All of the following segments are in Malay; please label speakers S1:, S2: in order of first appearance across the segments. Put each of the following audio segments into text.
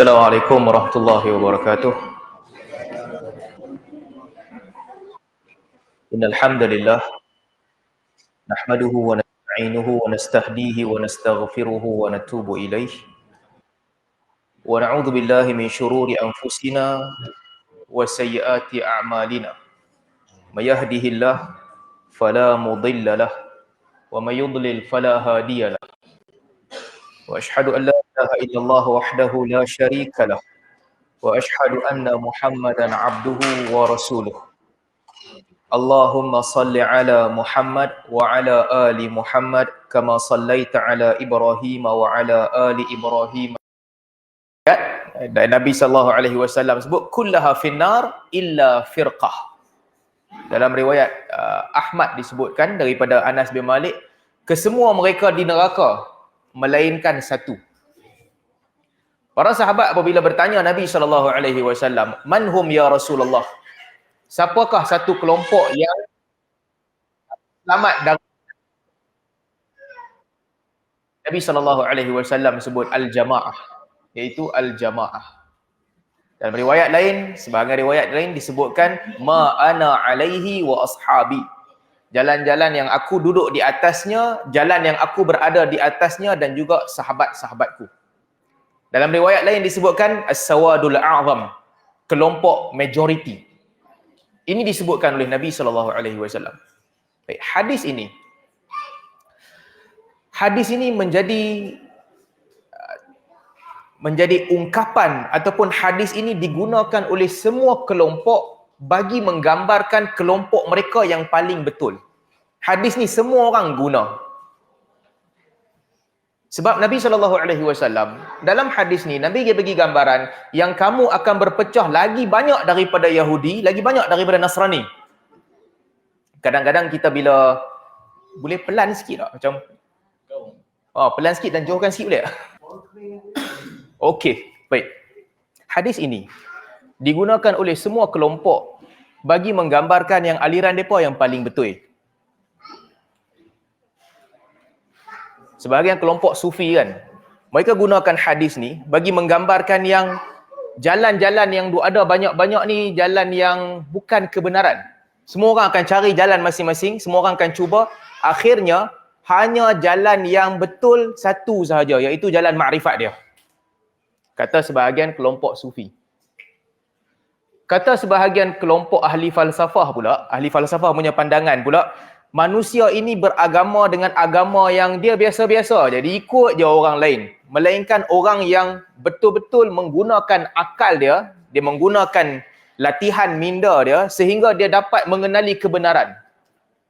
S1: Assalamualaikum warahmatullahi wabarakatuh. Innal hamdalillah nahmaduhu wa nasta'inuhu wa nastahdihi wa nastaghfiruhu wa natubu ilaih. Wa na'udzu billahi min syururi anfusina wa sayyiati a'malina. May yahdihillahu fala mudilla lahu wa may yudlil fala hadiya lahu. Wa asyhadu an la ilaha illallah wahdahu la syarika lahu wa asyhadu anna Muhammadan 'abduhu wa rasuluh. Allahumma salli ala Muhammad wa ala ali Muhammad kama sallaita ala Ibrahim wa ala ali Ibrahim. Dan Nabi sallallahu alaihi wasallam sebut kullaha finnar illa firqah. Dalam riwayat Ahmad disebutkan daripada Anas bin Malik, kesemua mereka di neraka melainkan satu. Para sahabat apabila bertanya Nabi sallallahu alaihi wasallam, "Man hum ya Rasulullah?" Siapakah satu kelompok yang selamat dari Nabi sallallahu alaihi wasallam sebut al-jamaah, iaitu al-jamaah. Dalam riwayat lain, sebahagian riwayat lain disebutkan ma ana alaihi wa ashabi. Jalan-jalan yang aku duduk di atasnya, jalan yang aku berada di atasnya dan juga sahabat-sahabatku. Dalam riwayat lain disebutkan as-sawadul a'zam, kelompok majority. Ini disebutkan oleh Nabi sallallahu alaihi wasallam. Baik, hadis ini menjadi ungkapan ataupun hadis ini digunakan oleh semua kelompok bagi menggambarkan kelompok mereka yang paling betul. Hadis ni semua orang guna. Sebab Nabi SAW dalam hadis ni, Nabi dia bagi gambaran yang kamu akan berpecah lagi banyak daripada Yahudi, lagi banyak daripada Nasrani. Kadang-kadang kita bila boleh pelan sikit tak? Macam pelan sikit dan jauhkan sikit boleh tak? Okey, baik. Hadis ini digunakan oleh semua kelompok bagi menggambarkan yang aliran mereka yang paling betul. Sebahagian kelompok sufi kan, mereka gunakan hadis ni bagi menggambarkan yang jalan-jalan yang ada banyak-banyak ni jalan yang bukan kebenaran. Semua orang akan cari jalan masing-masing, semua orang akan cuba, akhirnya hanya jalan yang betul satu sahaja, iaitu jalan makrifat dia. Kata sebahagian kelompok sufi. Kata sebahagian kelompok ahli falsafah pula, ahli falsafah punya pandangan pula, manusia ini beragama dengan agama yang dia biasa-biasa, jadi ikut je orang lain. Melainkan orang yang betul-betul menggunakan akal dia, dia menggunakan latihan minda dia sehingga dia dapat mengenali kebenaran.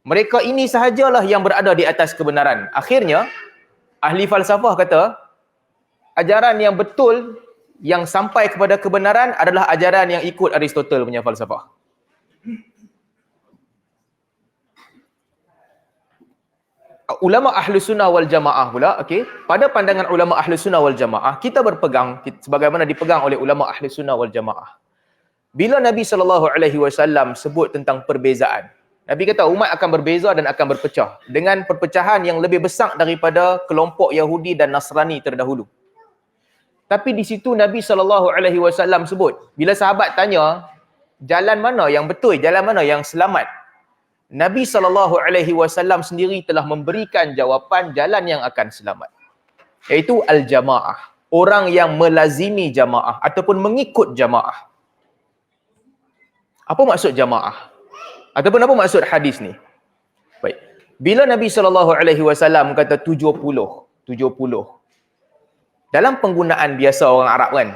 S1: Mereka ini sahajalah yang berada di atas kebenaran. Akhirnya, ahli falsafah kata, ajaran yang betul yang sampai kepada kebenaran adalah ajaran yang ikut Aristotle punya falsafah. Ulama Ahlus Sunnah wal Jamaah pula, okey, pada pandangan ulama Ahlus Sunnah wal Jamaah, kita berpegang sebagaimana dipegang oleh ulama Ahlus Sunnah wal Jamaah. Bila Nabi SAW sebut tentang perbezaan, Nabi kata umat akan berbeza dan akan berpecah dengan perpecahan yang lebih besar daripada kelompok Yahudi dan Nasrani terdahulu. Tapi di situ Nabi SAW sebut, bila sahabat tanya, jalan mana yang betul, jalan mana yang selamat, Nabi SAW sendiri telah memberikan jawapan jalan yang akan selamat, iaitu al-jamaah, orang yang melazimi jamaah ataupun mengikut jamaah. Apa maksud jamaah? Ataupun apa maksud hadis ni? Baik. Bila Nabi SAW kata 70, dalam penggunaan biasa orang Arab kan,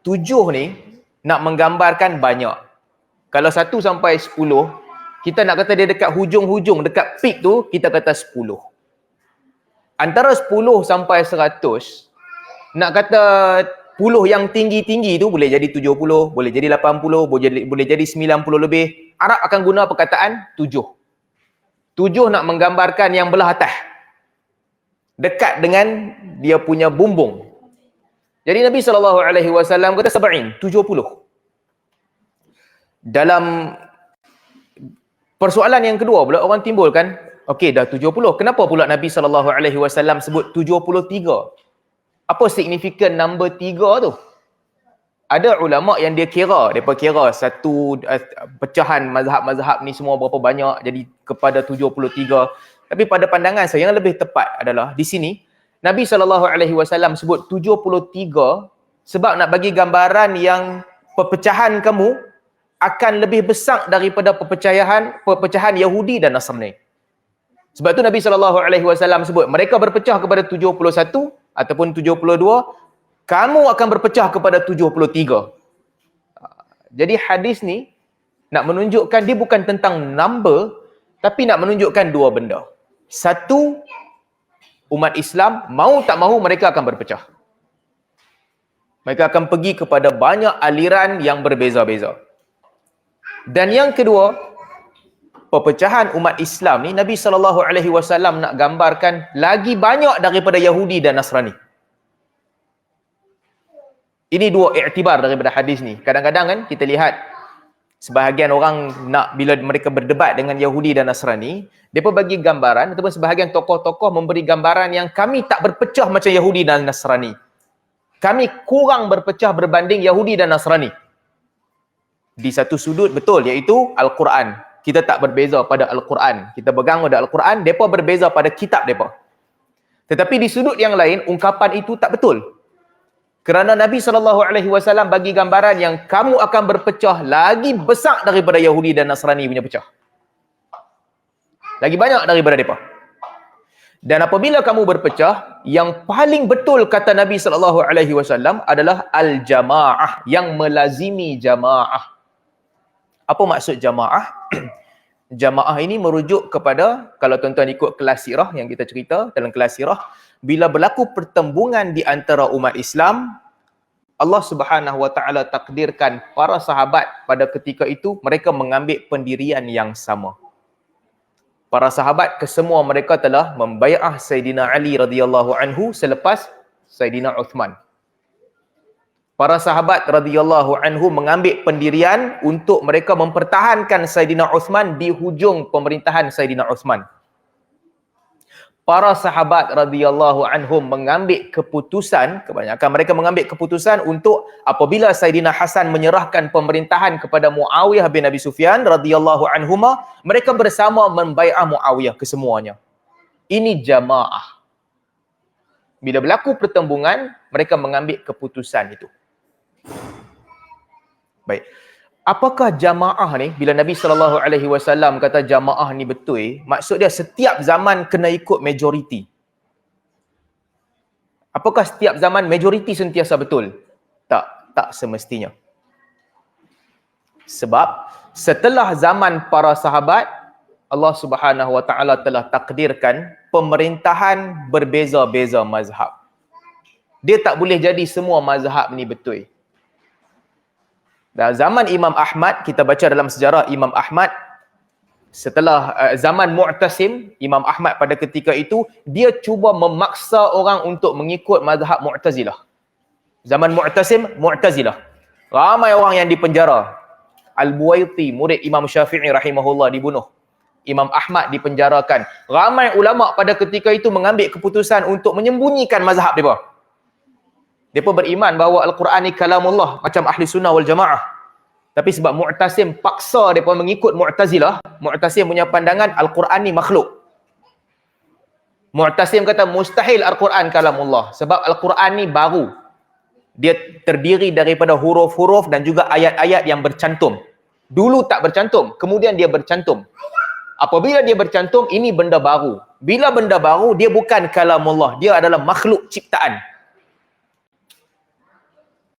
S1: 7 ni nak menggambarkan banyak. Kalau 1 sampai 10, kita nak kata dia dekat hujung-hujung, dekat peak tu, kita kata 10. Antara 10 sampai 100, nak kata 10 yang tinggi-tinggi tu boleh jadi 70, boleh jadi 80, boleh jadi 90 lebih. Arab akan guna perkataan 7. 7 nak menggambarkan yang belah atas, dekat dengan dia punya bumbung. Jadi Nabi SAW kata 70. Dalam persoalan yang kedua pula orang timbulkan, okey dah 70, kenapa pula Nabi SAW sebut 73? Apa signifikan number 3 tu? Ada ulama yang mereka kira satu pecahan mazhab-mazhab ni semua berapa banyak, jadi kepada 73. Tapi pada pandangan saya yang lebih tepat adalah di sini Nabi SAW sebut 73 sebab nak bagi gambaran yang perpecahan kamu akan lebih besar daripada perpecahan Yahudi dan Nasrani. Sebab tu Nabi SAW sebut mereka berpecah kepada 71 ataupun 72, kamu akan berpecah kepada 73. Jadi hadis ni nak menunjukkan dia bukan tentang number, tapi nak menunjukkan dua benda. Satu, umat Islam mau tak mau mereka akan berpecah. Mereka akan pergi kepada banyak aliran yang berbeza-beza. Dan yang kedua, perpecahan umat Islam ni Nabi SAW nak gambarkan lagi banyak daripada Yahudi dan Nasrani. Ini dua iktibar daripada hadis ni. Kadang-kadang kan kita lihat sebahagian orang nak, bila mereka berdebat dengan Yahudi dan Nasrani, mereka bagi gambaran ataupun sebahagian tokoh-tokoh memberi gambaran yang kami tak berpecah macam Yahudi dan Nasrani. Kami kurang berpecah berbanding Yahudi dan Nasrani. Di satu sudut betul, iaitu Al-Quran. Kita tak berbeza pada Al-Quran. Kita pegang pada Al-Quran, mereka berbeza pada kitab mereka. Tetapi di sudut yang lain, ungkapan itu tak betul. Kerana Nabi SAW bagi gambaran yang kamu akan berpecah lagi besar daripada Yahudi dan Nasrani punya pecah. Lagi banyak daripada mereka. Dan apabila kamu berpecah, yang paling betul kata Nabi SAW adalah al-jamaah, yang melazimi jamaah. Apa maksud jamaah? Jamaah ini merujuk kepada, kalau tuan-tuan ikut kelas sirah yang kita cerita dalam kelas sirah, bila berlaku pertembungan di antara umat Islam, Allah Subhanahu Wa Taala takdirkan para sahabat pada ketika itu mereka mengambil pendirian yang sama. Para sahabat kesemua mereka telah membai'ah Sayyidina Ali radhiyallahu anhu selepas Sayyidina Uthman. Para sahabat radhiyallahu anhu mengambil pendirian untuk mereka mempertahankan Sayyidina Uthman di hujung pemerintahan Sayyidina Uthman. Para sahabat radhiyallahu anhum mengambil keputusan, kebanyakan mereka mengambil keputusan untuk apabila Sayyidina Hasan menyerahkan pemerintahan kepada Muawiyah bin Abi Sufyan radhiyallahu anhuma, mereka bersama membai'ah Muawiyah kesemuanya. Ini jamaah. Bila berlaku pertembungan, mereka mengambil keputusan itu. Baik. Apakah jamaah ni, bila Nabi SAW kata jamaah ni betul, maksud dia setiap zaman kena ikut majoriti. Apakah setiap zaman majoriti sentiasa betul? Tak semestinya. Sebab setelah zaman para sahabat, Allah Subhanahu Wa Taala telah takdirkan pemerintahan berbeza-beza mazhab. Dia tak boleh jadi semua mazhab ni betul. Dan zaman Imam Ahmad, kita baca dalam sejarah Imam Ahmad, setelah zaman Mu'tasim, Imam Ahmad pada ketika itu, dia cuba memaksa orang untuk mengikut mazhab Mu'tazilah. Zaman Mu'tasim, Mu'tazilah. Ramai orang yang dipenjara. Al-Buwaiti, murid Imam Syafi'i rahimahullah, dibunuh. Imam Ahmad dipenjarakan. Ramai ulama pada ketika itu mengambil keputusan untuk menyembunyikan mazhab mereka. Mereka beriman bahawa Al-Quran ni kalamullah macam Ahli Sunnah wal Jamaah. Tapi sebab Mu'tasim paksa mereka mengikut Mu'tazilah, Mu'tasim punya pandangan Al-Quran ni makhluk. Mu'tasim kata mustahil Al-Quran kalamullah. Sebab Al-Quran ni baru. Dia terdiri daripada huruf-huruf dan juga ayat-ayat yang bercantum. Dulu tak bercantum, kemudian dia bercantum. Apabila dia bercantum, ini benda baru. Bila benda baru, dia bukan kalamullah. Dia adalah makhluk ciptaan.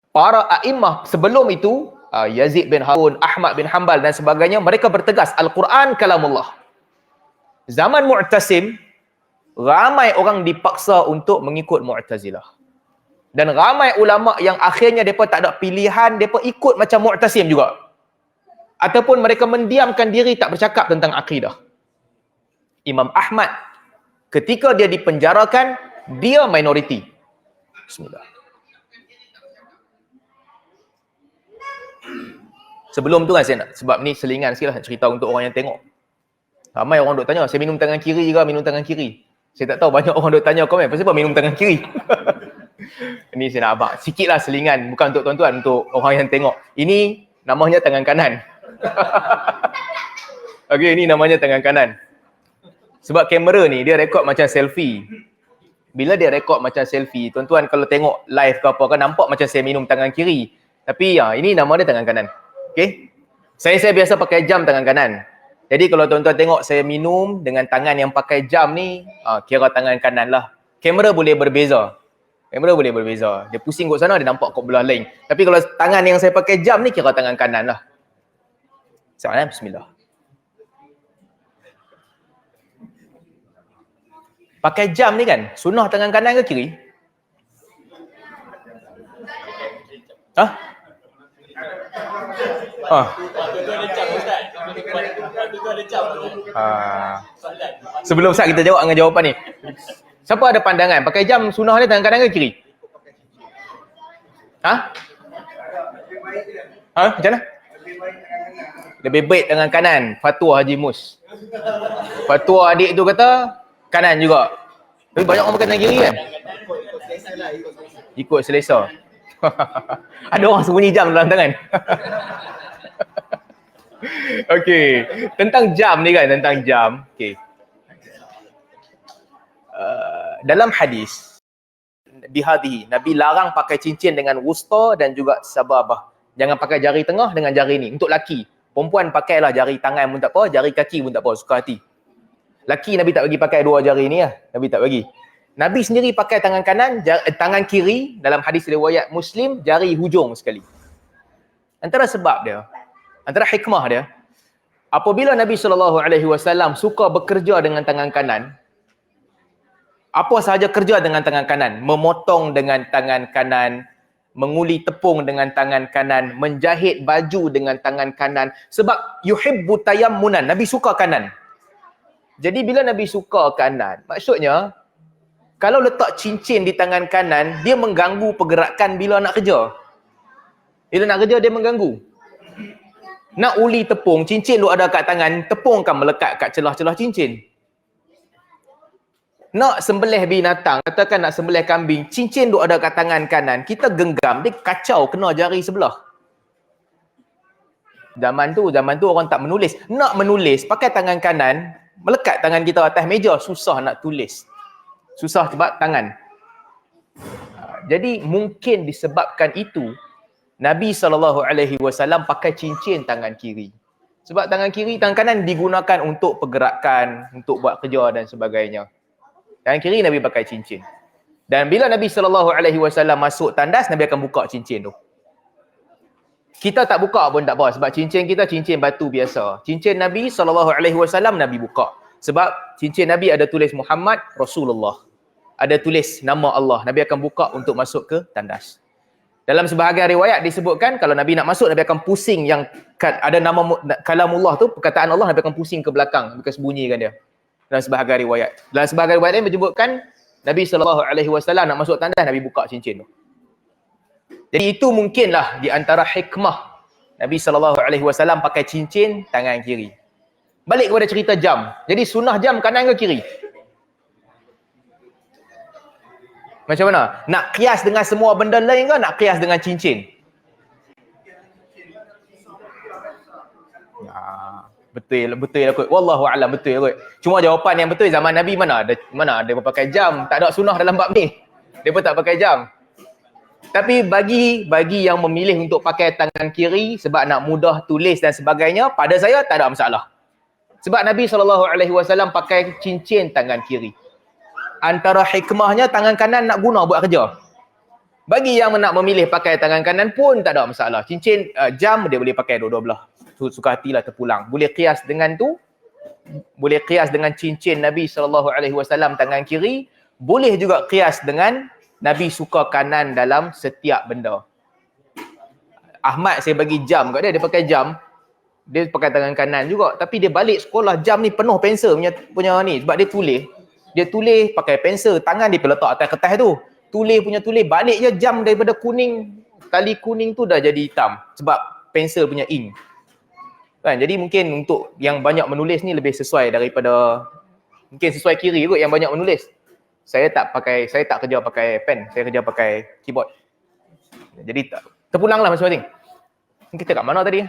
S1: Para a'imah sebelum itu, Yazid bin Harun, Ahmad bin Hanbal dan sebagainya, mereka bertegas Al-Quran kalamullah. Zaman Mu'tasim, ramai orang dipaksa untuk mengikut Mu'tazilah. Dan ramai ulama yang akhirnya mereka tak ada pilihan, mereka ikut macam Mu'tasim juga. Ataupun mereka mendiamkan diri, tak bercakap tentang akidah. Imam Ahmad, ketika dia dipenjarakan, dia minoriti. Bismillah. Sebelum tu kan saya nak, sebab ni selingan sikit lah cerita untuk orang yang tengok. Ramai orang duk tanya, saya minum tangan kiri ke minum tangan kiri? Saya tak tahu, banyak orang duk tanya komen, pasal apa minum tangan kiri? Ini saya nak abang. Sikitlah selingan. Bukan untuk tuan-tuan, untuk orang yang tengok. Ini namanya tangan kanan. Okey, ini namanya tangan kanan. Sebab kamera ni, dia rekod macam selfie. Bila dia rekod macam selfie, tuan-tuan kalau tengok live ke apa kan, nampak macam saya minum tangan kiri. Tapi ya, ini nama dia tangan kanan. Okey? Saya biasa pakai jam tangan kanan. Jadi kalau tuan-tuan tengok saya minum dengan tangan yang pakai jam ni, kira tangan kanan lah. Kamera boleh berbeza. Kamera boleh berbeza. Dia pusing kat sana, dia nampak kat belah lain. Tapi kalau tangan yang saya pakai jam ni, kira tangan kanan lah. Salam, bismillah. Pakai jam ni kan, sunnah tangan kanan ke kiri? Hah? Sebelum Ustaz kita jawab dengan jawapan ni. Siapa ada pandangan? Pakai jam sunnah ni tangan kanan ke kiri? Macam mana? Lebih baik tangan kanan. Fatwa Haji Mus. Fatwa adik tu kata kanan juga. Tapi banyak orang pakai tangan kiri kan? Ikut selesa. Ada orang sembunyi jam dalam tangan. Okey, tentang jam ni kan, tentang jam. Okey. Dalam hadis bihadhi, Nabi larang pakai cincin dengan wusta dan juga sababah. Jangan pakai jari tengah dengan jari ni. Untuk laki, perempuan pakailah jari tangan pun tak apa, jari kaki pun tak apa, suka hati. Laki Nabi tak bagi pakai dua jari ni lah. Nabi tak bagi. Nabi sendiri pakai tangan kanan, tangan kiri dalam hadis riwayat Muslim, jari hujung sekali. Antara sebab dia, antara hikmah dia, apabila Nabi SAW suka bekerja dengan tangan kanan, apa sahaja kerja dengan tangan kanan, memotong dengan tangan kanan, menguli tepung dengan tangan kanan, menjahit baju dengan tangan kanan, sebab yuhibbu tayammunan, Nabi suka kanan. Jadi bila Nabi suka kanan, maksudnya kalau letak cincin di tangan kanan, dia mengganggu pergerakan bila nak kerja. Bila nak kerja, dia mengganggu. Nak uli tepung, cincin duk ada kat tangan, tepung kan melekat kat celah-celah cincin. Nak sembelih binatang, katakan nak sembelih kambing, cincin duk ada kat tangan kanan, kita genggam, dia kacau kena jari sebelah. Zaman tu orang tak menulis. Nak menulis, pakai tangan kanan, melekat tangan kita atas meja, susah nak tulis. Susah sebab tangan. Jadi mungkin disebabkan itu Nabi SAW pakai cincin tangan kiri. Sebab tangan kiri, tangan kanan digunakan untuk pergerakan, untuk buat kerja dan sebagainya. Tangan kiri Nabi pakai cincin. Dan bila Nabi SAW masuk tandas, Nabi akan buka cincin tu. Kita tak buka pun tak apa, sebab cincin kita cincin batu biasa. Cincin Nabi SAW Nabi buka. Sebab cincin Nabi ada tulis Muhammad Rasulullah. Ada tulis nama Allah. Nabi akan buka untuk masuk ke tandas. Dalam sebahagian riwayat disebutkan, kalau Nabi nak masuk, Nabi akan pusing yang ada nama kalamullah tu, perkataan Allah, Nabi akan pusing ke belakang, bukan sembunyikan dia. Dalam sebahagian riwayat. Dalam sebahagian riwayat lain menyebutkan, Nabi SAW nak masuk tandas, Nabi buka cincin tu. Jadi itu mungkinlah di antara hikmah Nabi SAW pakai cincin tangan kiri. Balik kepada cerita jam. Jadi sunnah jam kanan ke kiri? Macam mana? Nak kias dengan semua benda lain ke nak kias dengan cincin? Betul lah kot. Wallahu a'lam, betul lah kot. Cuma jawapan yang betul, zaman Nabi mana ada pakai jam, tak ada sunnah dalam bab ni. Dia pun tak pakai jam. Tapi bagi yang memilih untuk pakai tangan kiri sebab nak mudah tulis dan sebagainya, pada saya tak ada masalah. Sebab Nabi SAW pakai cincin tangan kiri. Antara hikmahnya tangan kanan nak guna buat kerja. Bagi yang nak memilih pakai tangan kanan pun tak ada masalah. Cincin jam dia boleh pakai dua-dua belah. Suka hatilah terpulang. Boleh kias dengan tu. Boleh kias dengan cincin Nabi SAW tangan kiri. Boleh juga kias dengan Nabi suka kanan dalam setiap benda. Ahmad saya bagi jam kat dia, dia pakai jam. Dia pakai tangan kanan juga. Tapi dia balik sekolah, jam ni penuh pensel punya ni. Sebab dia tulis. Dia tulis pakai pensel, tangan dia letak atas kertas tu. Tulis, balik je jam daripada kuning, tali kuning tu dah jadi hitam. Sebab pensel punya ink. Kan? Jadi mungkin untuk yang banyak menulis ni lebih sesuai daripada, mungkin sesuai kiri kot yang banyak menulis. Saya tak kerja pakai pen, saya kerja pakai keyboard. Jadi terpulanglah masing-masing. Kita kat mana tadi?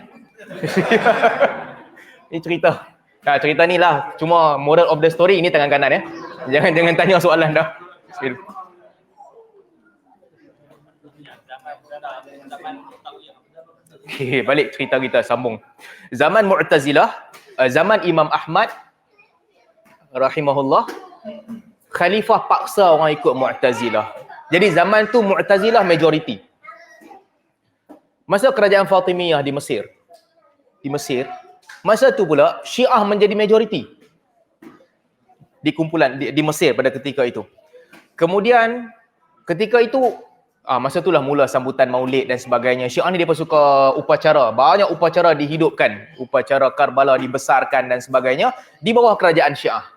S1: Ini cerita. Cerita ni lah. Cuma moral of the story ini tangan kanan ya. Jangan tanya soalan dah. Okay, balik cerita kita sambung. Zaman Mu'tazilah, zaman Imam Ahmad rahimahullah, khalifah paksa orang ikut Mu'tazilah. Jadi zaman tu Mu'tazilah majoriti. Masa kerajaan Fatimiyah di Mesir, masa tu pula Syiah menjadi majoriti di kumpulan di Mesir pada ketika itu. Kemudian ketika itu masa itulah mula sambutan Maulid dan sebagainya. Syiah ni dia suka upacara, banyak upacara dihidupkan, upacara Karbala dibesarkan dan sebagainya di bawah kerajaan Syiah.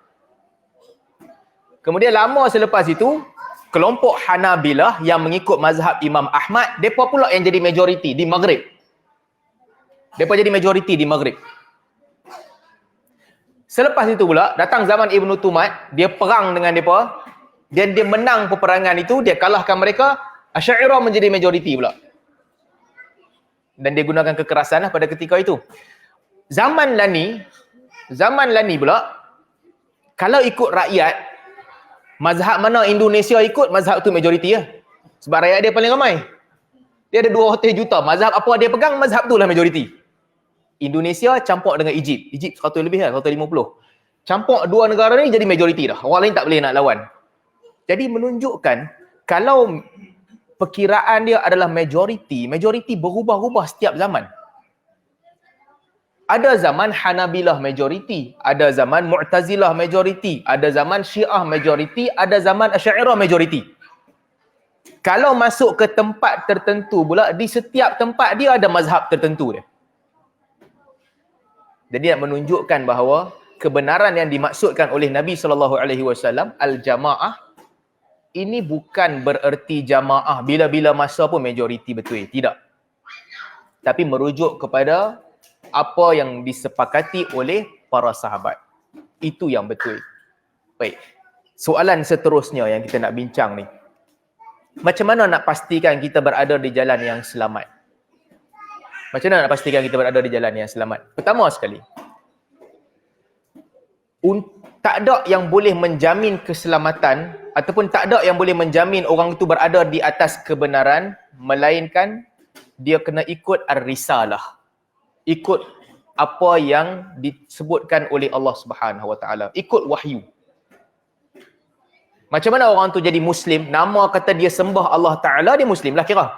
S1: Kemudian lama selepas itu, kelompok Hanabilah yang mengikut mazhab Imam Ahmad, depa pula yang jadi majoriti di Maghrib. Depa jadi majoriti di Maghrib. Selepas itu pula datang zaman Ibn Tumad, dia perang dengan depa, dan dia menang peperangan itu, dia kalahkan mereka. Asy'ariyah menjadi majoriti pula. Dan dia gunakan kekerasan pada ketika itu. Zaman Lani pula, kalau ikut rakyat, mazhab mana Indonesia ikut, mazhab tu majoriti ya. Sebab rakyat dia paling ramai. Dia ada 200 juta. Mazhab apa dia pegang, mazhab tu lah majoriti. Indonesia campur dengan Egypt. Egypt 100 lebih lah, 150. Campur dua negara ni jadi majoriti dah. Orang lain tak boleh nak lawan. Jadi menunjukkan, kalau perkiraan dia adalah majoriti berubah-ubah setiap zaman. Ada zaman Hanabilah majoriti, ada zaman Mu'tazilah majoriti, ada zaman Syiah majoriti, ada zaman Asy'ariyah majoriti. Kalau masuk ke tempat tertentu pula, di setiap tempat dia ada mazhab tertentu dia. Jadi nak menunjukkan bahawa kebenaran yang dimaksudkan oleh Nabi SAW, al-jamaah, ini bukan bererti jamaah bila-bila masa pun majoriti betul. Tidak. Tapi merujuk kepada apa yang disepakati oleh para sahabat. Itu yang betul. Baik. Soalan seterusnya yang kita nak bincang ni. Macam mana nak pastikan kita berada di jalan yang selamat? Macam mana nak pastikan kita berada di jalan yang selamat? Pertama sekali, tak ada yang boleh menjamin keselamatan ataupun tak ada yang boleh menjamin orang itu berada di atas kebenaran, melainkan dia kena ikut ar-risalah. Ikut apa yang disebutkan oleh Allah Subhanahu Wa Taala. Ikut wahyu. Macam mana orang tu jadi Muslim? Nama kata dia sembah Allah Ta'ala, dia Muslim lah kira.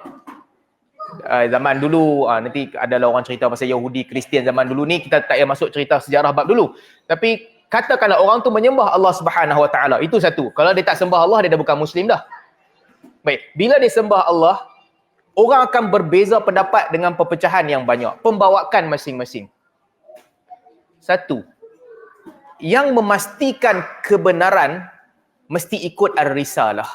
S1: Zaman dulu, nanti adalah orang cerita pasal Yahudi, Kristian zaman dulu ni, kita tak payah masuk cerita sejarah bab dulu. Tapi katakanlah orang tu menyembah Allah Subhanahu Wa Taala, itu satu. Kalau dia tak sembah Allah, dia dah bukan Muslim dah. Baik, bila dia sembah Allah, orang akan berbeza pendapat dengan perpecahan yang banyak. Pembawaan masing-masing. Satu, yang memastikan kebenaran mesti ikut ar-risalah.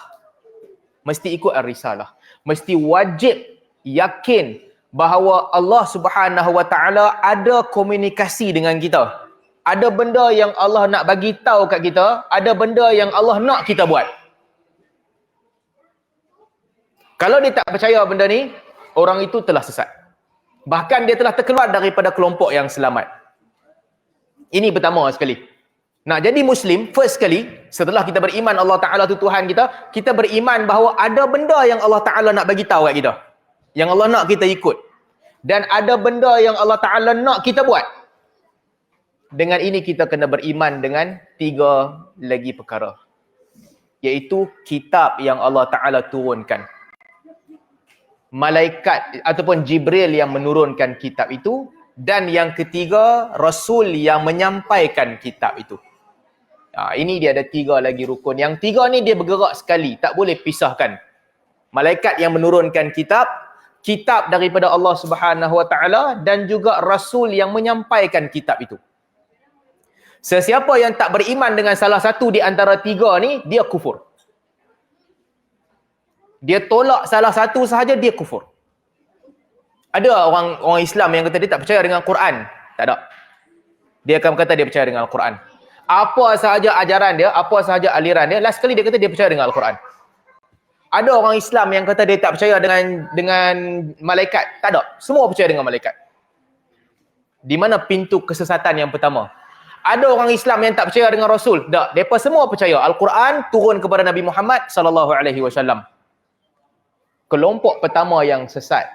S1: Mesti ikut ar-risalah. Mesti wajib yakin bahawa Allah Subhanahu Wa Taala ada komunikasi dengan kita. Ada benda yang Allah nak bagi tahu kat kita, ada benda yang Allah nak kita buat. Kalau dia tak percaya benda ni, orang itu telah sesat. Bahkan dia telah terkeluar daripada kelompok yang selamat. Ini pertama sekali. Nak jadi Muslim, first sekali, setelah kita beriman Allah Ta'ala tu Tuhan kita, kita beriman bahawa ada benda yang Allah Ta'ala nak bagi tahu kat kita. Yang Allah nak kita ikut. Dan ada benda yang Allah Ta'ala nak kita buat. Dengan ini kita kena beriman dengan 3 lagi perkara. Iaitu kitab yang Allah Ta'ala turunkan. Malaikat ataupun Jibril yang menurunkan kitab itu. Dan yang ketiga, Rasul yang menyampaikan kitab itu. Ini dia ada 3 lagi rukun. Yang 3 ni dia bergerak sekali. Tak boleh pisahkan. Malaikat yang menurunkan kitab. Kitab daripada Allah Subhanahu Wa Taala. Dan juga Rasul yang menyampaikan kitab itu. Sesiapa yang tak beriman dengan salah satu di antara 3 ni, dia kufur. Dia tolak salah satu sahaja, dia kufur. Ada orang Islam yang kata dia tak percaya dengan Quran. Tak ada. Dia akan kata dia percaya dengan Al-Quran. Apa sahaja ajaran dia, apa sahaja aliran dia, last kali dia kata dia percaya dengan Al-Quran. Ada orang Islam yang kata dia tak percaya dengan malaikat. Tak ada. Semua percaya dengan malaikat. Di mana pintu kesesatan yang pertama? Ada orang Islam yang tak percaya dengan Rasul. Tak. Mereka semua percaya Al-Quran turun kepada Nabi Muhammad sallallahu alaihi wasallam. Kelompok pertama yang sesat.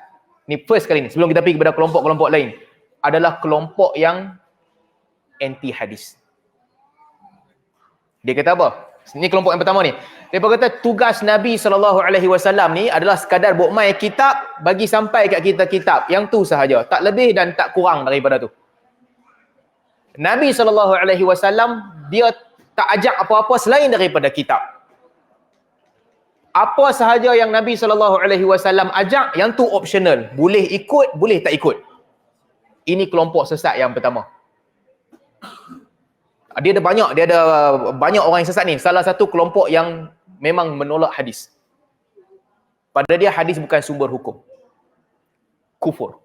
S1: Ni first kali ni. Sebelum kita pergi kepada kelompok-kelompok lain. Adalah kelompok yang anti hadis. Dia kata apa? Ni kelompok yang pertama ni. Dia kata tugas Nabi SAW ni adalah sekadar buat mai kitab, bagi sampai kat kita kitab. Yang tu sahaja. Tak lebih dan tak kurang daripada tu. Nabi SAW, dia tak ajak apa-apa selain daripada kitab. Apa sahaja yang Nabi SAW ajak, yang tu optional. Boleh ikut, boleh tak ikut. Ini kelompok sesat yang pertama. Dia ada banyak orang yang sesat ni. Salah satu kelompok yang memang menolak hadis. Pada dia hadis bukan sumber hukum. Kufur.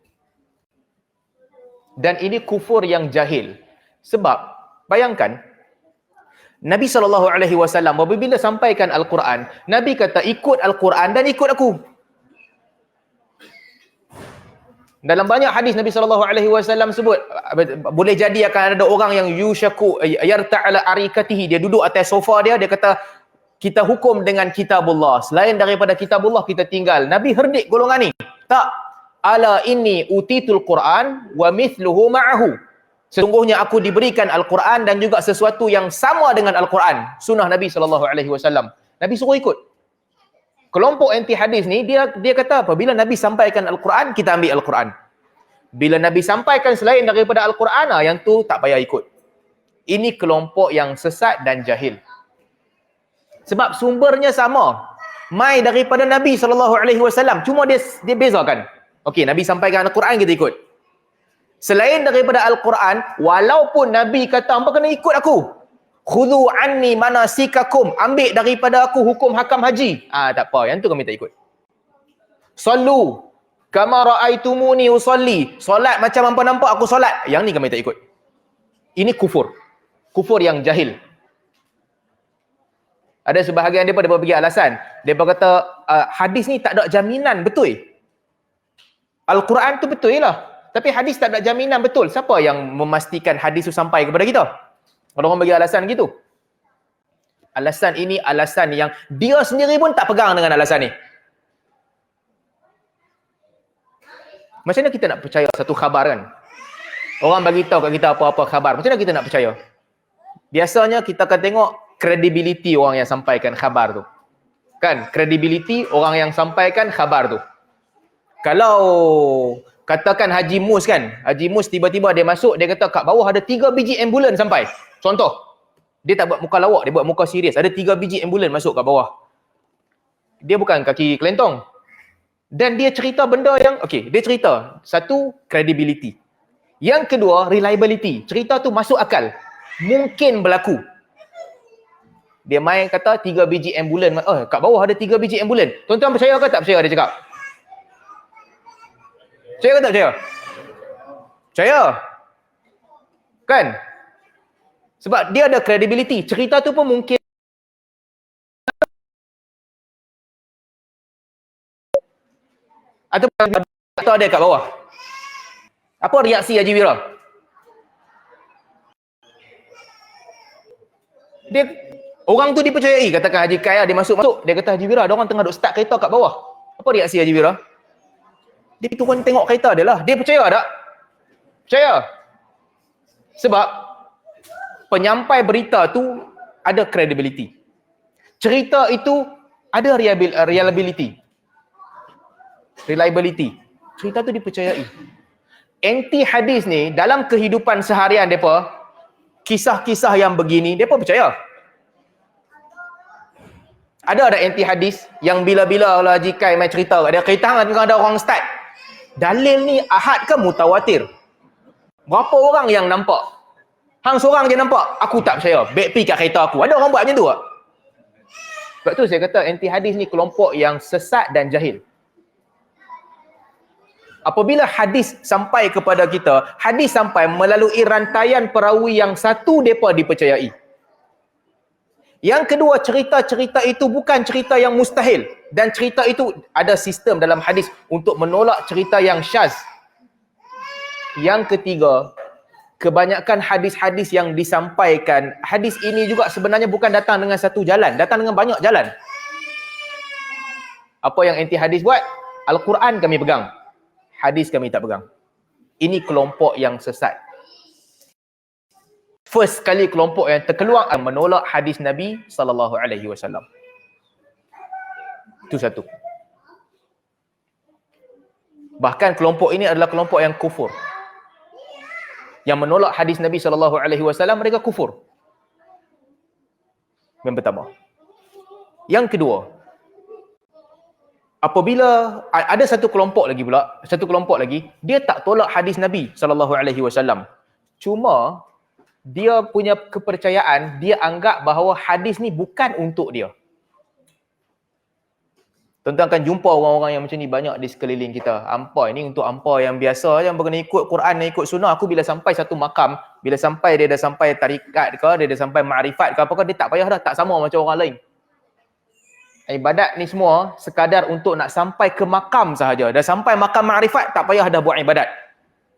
S1: Dan ini kufur yang jahil. Sebab bayangkan Nabi SAW apabila sampaikan Al-Quran, Nabi kata ikut Al-Quran dan ikut aku. Dalam banyak hadis Nabi SAW sebut, boleh jadi akan ada orang yang yushaku yarta'ala arikatihi, dia duduk atas sofa dia kata kita hukum dengan kitabullah, selain daripada kitabullah kita tinggal. Nabi herdik golongan ni. Tak. Ala inni utitul Quran wa mithluhu ma'ahu. Sesungguhnya aku diberikan Al-Quran dan juga sesuatu yang sama dengan Al-Quran. Sunnah Nabi SAW. Nabi suruh ikut. Kelompok anti hadis ni, dia kata apa? Bila Nabi sampaikan Al-Quran, kita ambil Al-Quran. Bila Nabi sampaikan selain daripada Al-Quran, yang tu tak payah ikut. Ini kelompok yang sesat dan jahil. Sebab sumbernya sama. Mai daripada Nabi SAW. Cuma dia bezakan. Okey, Nabi sampaikan Al-Quran, kita ikut. Selain daripada Al-Quran, walaupun Nabi kata, hampa kena ikut aku. Khudhu anni manasikakum. Ambil daripada aku hukum hakam haji. Tak apa. Yang tu kami tak ikut. Sallu kama ra'aitumuni usalli. Solat macam hampa nampak aku solat. Yang ni kami tak ikut. Ini kufur. Kufur yang jahil. Ada sebahagian dia bagi alasan. Dia kata hadis ni tak ada jaminan betul. Al-Quran tu betul lah. Tapi hadis tak ada jaminan betul. Siapa yang memastikan hadis tu sampai kepada kita? Kalau orang bagi alasan gitu. Alasan ini alasan yang dia sendiri pun tak pegang dengan alasan ni. Macam mana kita nak percaya satu khabar kan? Orang bagi tahu kat kita apa-apa khabar. Macam mana kita nak percaya? Biasanya kita akan tengok credibility orang yang sampaikan khabar tu. Kan? Credibility orang yang sampaikan khabar tu. Kalau katakan Haji Mus kan. Haji Mus tiba-tiba dia masuk, dia kata kat bawah ada 3 biji ambulans sampai. Contoh. Dia tak buat muka lawak, dia buat muka serius. Ada 3 biji ambulans masuk kat bawah. Dia bukan kaki kelentong. Dan dia cerita benda yang, okey, dia cerita. Satu, credibility. Yang kedua, reliability. Cerita tu masuk akal. Mungkin berlaku. Dia main kata 3 biji ambulans. Kat bawah ada 3 biji ambulans. Tuan-tuan percaya ke tak percaya dia cakap? Percaya ke tak percaya? Percaya. Kan? Sebab dia ada credibility. Cerita tu pun mungkin atau ada kat bawah. Apa reaksi Haji Wira? Orang tu dipercayai. Katakan Haji Kaya dia masuk, dia kata Haji Wira, ada orang tengah duk start kereta kat bawah. Apa reaksi Haji Wira? Dia turun tengok kereta dia lah. Dia percaya tak? Percaya. Sebab penyampai berita tu ada credibility. Cerita itu ada reliability. Cerita tu dipercayai. Anti hadis ni dalam kehidupan seharian depa, kisah-kisah yang begini depa percaya. Ada anti hadis yang bila-bila Allah Haji Kai mai cerita kat dia, kereta tengah ada orang start. Dalil ni ahad ke mutawatir? Berapa orang yang nampak? Hang seorang je nampak, aku tak percaya. Baik pi kat kereta aku. Ada orang buat macam tu tak? Sebab tu saya kata anti hadis ni kelompok yang sesat dan jahil. Apabila hadis sampai kepada kita, hadis sampai melalui rantaian perawi yang satu mereka dipercayai. Yang kedua, cerita-cerita itu bukan cerita yang mustahil. Dan cerita itu ada sistem dalam hadis untuk menolak cerita yang syaz. Yang ketiga, kebanyakan hadis-hadis yang disampaikan, hadis ini juga sebenarnya bukan datang dengan satu jalan, datang dengan banyak jalan. Apa yang anti hadis buat? Al-Quran kami pegang, hadis kami tak pegang. Ini kelompok yang sesat. First kali kelompok yang terkeluar menolak hadis Nabi SAW. Itu satu. Bahkan kelompok ini adalah kelompok yang kufur. Yang menolak hadis Nabi SAW, mereka kufur. Yang pertama. Yang kedua, apabila ada satu kelompok lagi, dia tak tolak hadis Nabi SAW. Cuma dia punya kepercayaan, dia anggap bahawa hadis ni bukan untuk dia. Tuan-tuan akan jumpa orang-orang yang macam ni banyak di sekeliling kita. Hampa ini untuk hampa yang biasa yang berkena ikut Quran dan ikut sunnah. Aku bila sampai satu makam, bila sampai dia dah sampai tarikat ke, dia dah sampai ma'rifat ke apakah, dia tak payah dah, tak sama macam orang lain. Ibadat ni semua sekadar untuk nak sampai ke makam sahaja. Dah sampai makam ma'rifat, tak payah dah buat ibadat.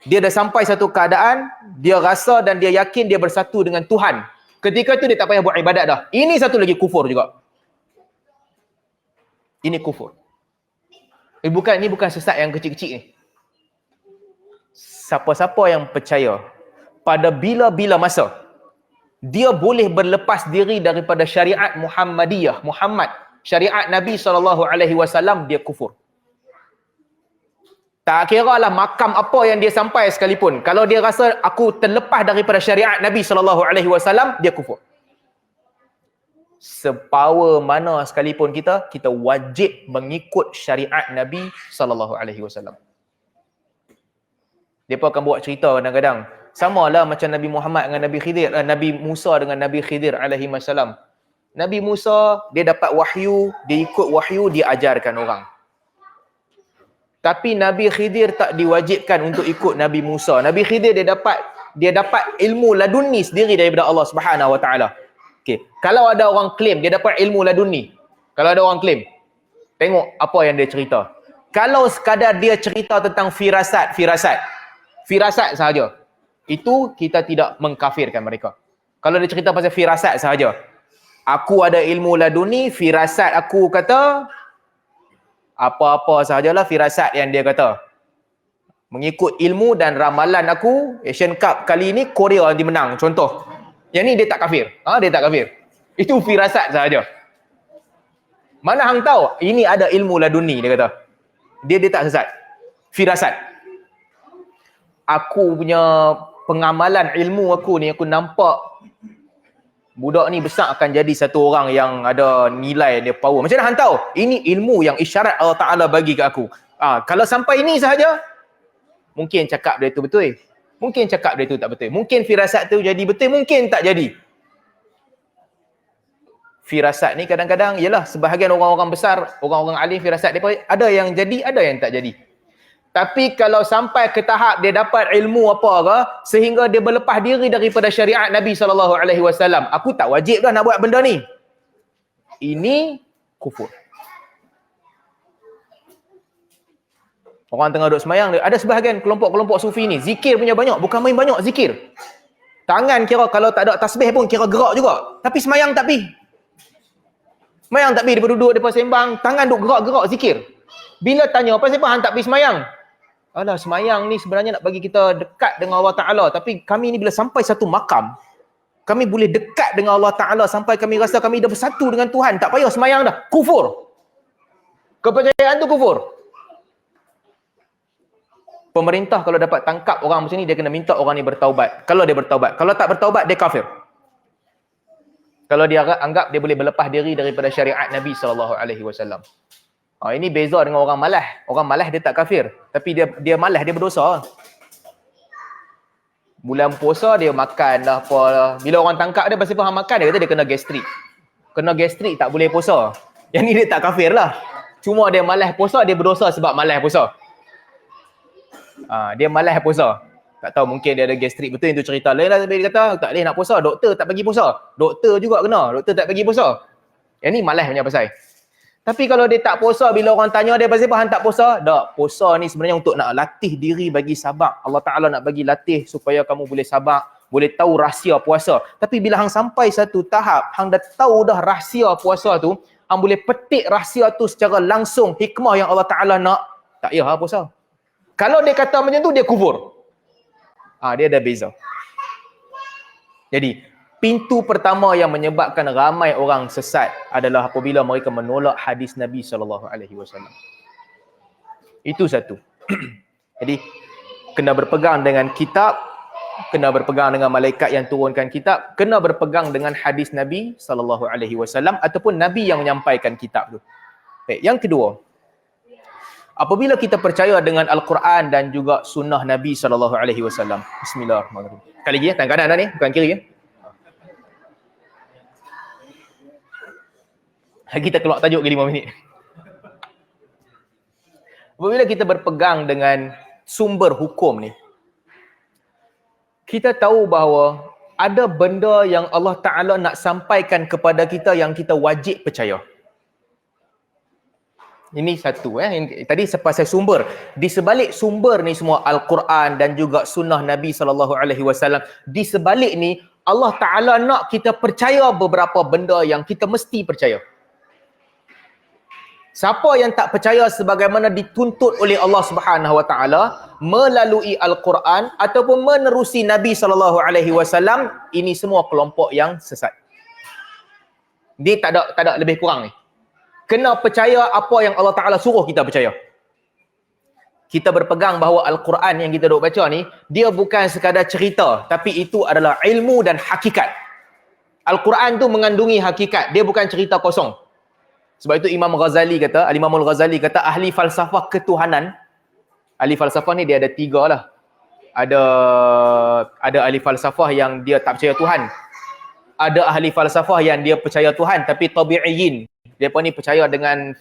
S1: Dia dah sampai satu keadaan, dia rasa dan dia yakin dia bersatu dengan Tuhan. Ketika itu dia tak payah buat ibadat dah. Ini satu lagi kufur juga. Ini kufur. Ini bukan sesat yang kecil-kecil ni. Siapa-siapa yang percaya pada bila-bila masa dia boleh berlepas diri daripada syariat Muhammadiyah, syariat Nabi SAW, dia kufur. Tak kira lah makam apa yang dia sampai sekalipun. Kalau dia rasa aku terlepas daripada syariat Nabi SAW, dia kufur. Sepower mana sekalipun kita wajib mengikut syariat Nabi SAW. Mereka akan buat cerita kadang-kadang. Samalah macam Nabi Muhammad dengan Nabi Khidir, Nabi Musa dengan Nabi Khidir alaihissalam. Nabi Musa, dia dapat wahyu, dia ikut wahyu, dia ajarkan orang. Tapi Nabi Khidir tak diwajibkan untuk ikut Nabi Musa. Nabi Khidir dia dapat ilmu laduni sendiri daripada Allah Subhanahu Wa Taala. Okey, kalau ada orang claim dia dapat ilmu laduni, kalau ada orang claim, tengok apa yang dia cerita. Kalau sekadar dia cerita tentang firasat sahaja, itu kita tidak mengkafirkan mereka. Kalau dia cerita pasal firasat sahaja, aku ada ilmu laduni, firasat aku kata apa-apa sahajalah firasat yang dia kata. Mengikut ilmu dan ramalan aku, Asian Cup kali ini Korea nanti menang, contoh. Yang ni dia tak kafir. Dia tak kafir. Itu firasat sahaja. Mana hang tahu? Ini ada ilmu laduni, dia kata. Dia tak sesat. Firasat. Aku punya pengamalan ilmu aku ni, aku nampak budak ni besar akan jadi satu orang yang ada nilai, dia power. Macam mana hang tahu? Ini ilmu yang isyarat Allah Ta'ala bagi ke aku. Kalau sampai ini sahaja, mungkin cakap dia tu betul. Mungkin cakap dia tu tak betul. Mungkin firasat tu jadi betul, mungkin tak jadi. Firasat ni kadang-kadang, ialah sebahagian orang-orang besar, orang-orang alim firasat dia ada yang jadi, ada yang tak jadi. Tapi kalau sampai ke tahap dia dapat ilmu apa ke, sehingga dia berlepas diri daripada syariat Nabi SAW, aku tak wajib dah nak buat benda ni. Ini kufur. Orang tengah duduk semayang, ada sebahagian kelompok-kelompok sufi ni, zikir punya banyak, bukan main banyak zikir. Tangan kira kalau tak ada tasbih pun kira gerak juga. Tapi semayang tak pi. Semayang tak pi, dia duduk, dia sembang, tangan duduk gerak-gerak zikir. Bila tanya, apa sebab hang tak pi semayang? Alah, semayang ni sebenarnya nak bagi kita dekat dengan Allah Ta'ala. Tapi kami ni bila sampai satu makam, kami boleh dekat dengan Allah Ta'ala sampai kami rasa kami dah bersatu dengan Tuhan. Tak payah semayang dah. Kufur. Kepercayaan tu kufur. Pemerintah kalau dapat tangkap orang macam ni, dia kena minta orang ni bertaubat. Kalau dia bertaubat. Kalau tak bertaubat, dia kafir. Kalau dia anggap dia boleh berlepas diri daripada syariat Nabi SAW. Ini beza dengan orang malah. Orang malah dia tak kafir. Tapi dia malah, dia berdosa. Bulan puasa dia makan lah apa lah. Bila orang tangkap dia pasal faham makan, dia kata dia kena gastrik. Kena gastrik tak boleh puasa. Yang ni dia tak kafir lah. Cuma dia malas puasa, dia berdosa sebab malas puasa. Dia malas puasa. Tak tahu mungkin dia ada gastrik, betul itu cerita. Lain lah dia kata tak boleh nak puasa, doktor tak bagi puasa. Doktor juga kena, doktor tak bagi puasa. Yang ni malas punya pasal. Tapi kalau dia tak puasa, bila orang tanya dia pasal apa hang tak puasa? Tak, puasa ni sebenarnya untuk nak latih diri bagi sabar. Allah Ta'ala nak bagi latih supaya kamu boleh sabar, boleh tahu rahsia puasa. Tapi bila hang sampai satu tahap, hang dah tahu dah rahsia puasa tu, hang boleh petik rahsia tu secara langsung, hikmah yang Allah Ta'ala nak, tak payah puasa. Kalau dia kata macam tu, dia kufur. Dia ada beza. Jadi, pintu pertama yang menyebabkan ramai orang sesat adalah apabila mereka menolak hadis Nabi SAW. Itu satu. Jadi, kena berpegang dengan kitab, kena berpegang dengan malaikat yang turunkan kitab, kena berpegang dengan hadis Nabi SAW ataupun Nabi yang menyampaikan kitab tu. Baik, yang kedua, apabila kita percaya dengan Al-Quran dan juga sunnah Nabi SAW. Bismillahirrahmanirrahim. Sekali lagi tangan kanan dah ni, bukan kiri ya. Kita keluar tajuk ke 5 minit. Apabila kita berpegang dengan sumber hukum ni, kita tahu bahawa ada benda yang Allah Ta'ala nak sampaikan kepada kita yang kita wajib percaya. Ini satu. Tadi sepasal sumber. Di sebalik sumber ni semua, Al-Quran dan juga sunnah Nabi SAW. Di sebalik ni, Allah Ta'ala nak kita percaya beberapa benda yang kita mesti percaya. Siapa yang tak percaya sebagaimana dituntut oleh Allah Subhanahu Wa Taala melalui Al-Quran ataupun menerusi Nabi SAW, ini semua kelompok yang sesat. Dia tak ada lebih kurang ni. Kena percaya apa yang Allah Ta'ala suruh kita percaya. Kita berpegang bahawa Al-Quran yang kita duk baca ni, dia bukan sekadar cerita, tapi itu adalah ilmu dan hakikat. Al-Quran tu mengandungi hakikat, dia bukan cerita kosong. Sebab itu Imam Ghazali kata, Al-Imam Al-Ghazali kata, ahli falsafah ketuhanan, ahli falsafah ni dia ada 3 lah. Ada ahli falsafah yang dia tak percaya Tuhan. Ada ahli falsafah yang dia percaya Tuhan, tapi tabi'iyin. Dia ni percaya dengan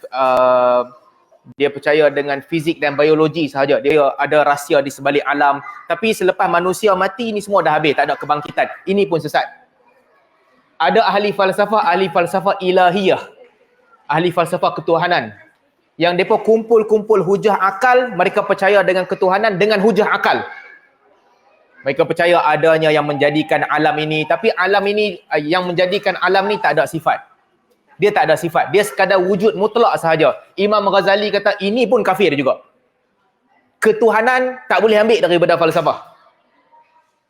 S1: fizik dan biologi sahaja. Dia ada rahsia di sebalik alam. Tapi selepas manusia mati, ni semua dah habis. Tak ada kebangkitan. Ini pun sesat. Ada ahli falsafah ilahiyah. Ahli falsafah ketuhanan. Yang mereka kumpul-kumpul hujah akal, mereka percaya dengan ketuhanan dengan hujah akal. Mereka percaya adanya yang menjadikan alam ini, tapi alam ini, yang menjadikan alam ni tak ada sifat. Dia tak ada sifat. Dia sekadar wujud mutlak sahaja. Imam Ghazali kata ini pun kafir juga. Ketuhanan tak boleh ambil daripada falsafah.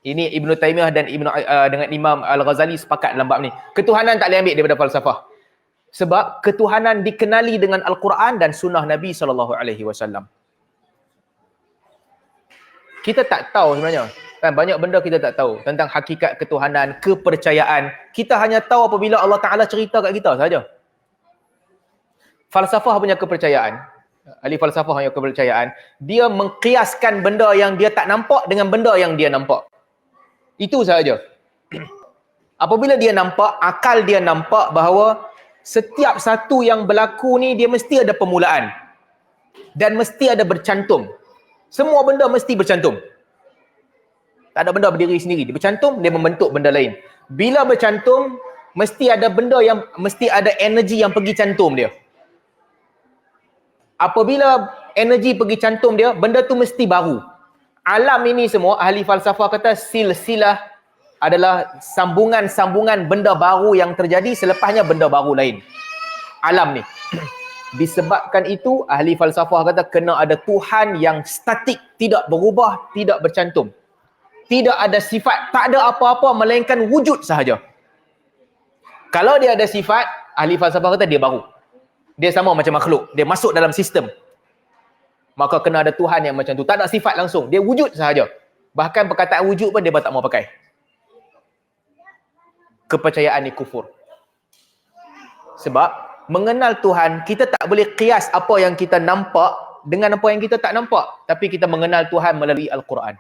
S1: Ini Ibn Taymiyah dan dengan Imam Al-Ghazali sepakat dalam bab ni. Ketuhanan tak boleh ambil daripada falsafah. Sebab ketuhanan dikenali dengan Al-Quran dan sunnah Nabi SAW. Kita tak tahu sebenarnya. Kan, banyak benda kita tak tahu tentang hakikat ketuhanan, kepercayaan. Kita hanya tahu apabila Allah Ta'ala cerita kat kita sahaja. Falsafah punya kepercayaan, ahli falsafah punya kepercayaan, dia mengkiaskan benda yang dia tak nampak dengan benda yang dia nampak. Itu sahaja. Apabila dia nampak, akal dia nampak bahawa setiap satu yang berlaku ni dia mesti ada permulaan dan mesti ada bercantum. Semua benda mesti bercantum. Tak ada benda berdiri sendiri. Dia bercantum, dia membentuk benda lain. Bila bercantum, mesti ada benda yang, mesti ada energi yang pergi cantum dia. Apabila energi pergi cantum dia, benda tu mesti baru. Alam ini semua, ahli falsafah kata silsilah adalah sambungan-sambungan benda baru yang terjadi, selepasnya benda baru lain. Alam ni. Disebabkan itu, ahli falsafah kata kena ada Tuhan yang statik, tidak berubah, tidak bercantum. Tidak ada sifat, tak ada apa-apa melainkan wujud sahaja. Kalau dia ada sifat, ahli falsafah kata dia baru. Dia sama macam makhluk, dia masuk dalam sistem. Maka kena ada Tuhan yang macam tu. Tak ada sifat langsung, dia wujud sahaja. Bahkan perkataan wujud pun dia tak mau pakai. Kepercayaan ni kufur. Sebab mengenal Tuhan, kita tak boleh kias apa yang kita nampak dengan apa yang kita tak nampak. Tapi kita mengenal Tuhan melalui Al-Quran.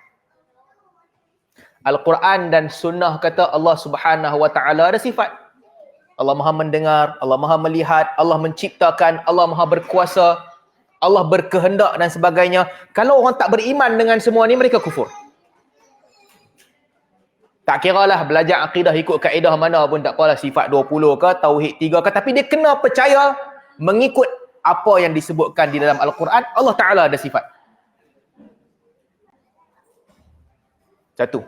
S1: Al-Quran dan sunnah kata Allah Subhanahu Wa Ta'ala ada sifat. Allah Maha mendengar, Allah Maha melihat, Allah menciptakan, Allah Maha berkuasa. Allah berkehendak dan sebagainya. Kalau orang tak beriman dengan semua ni, mereka kufur. Tak kira lah belajar akidah ikut kaedah mana pun tak apalah, sifat 20 ke, tauhid 3 ke, tapi dia kena percaya mengikut apa yang disebutkan di dalam Al-Quran. Allah Ta'ala ada sifat. Satu.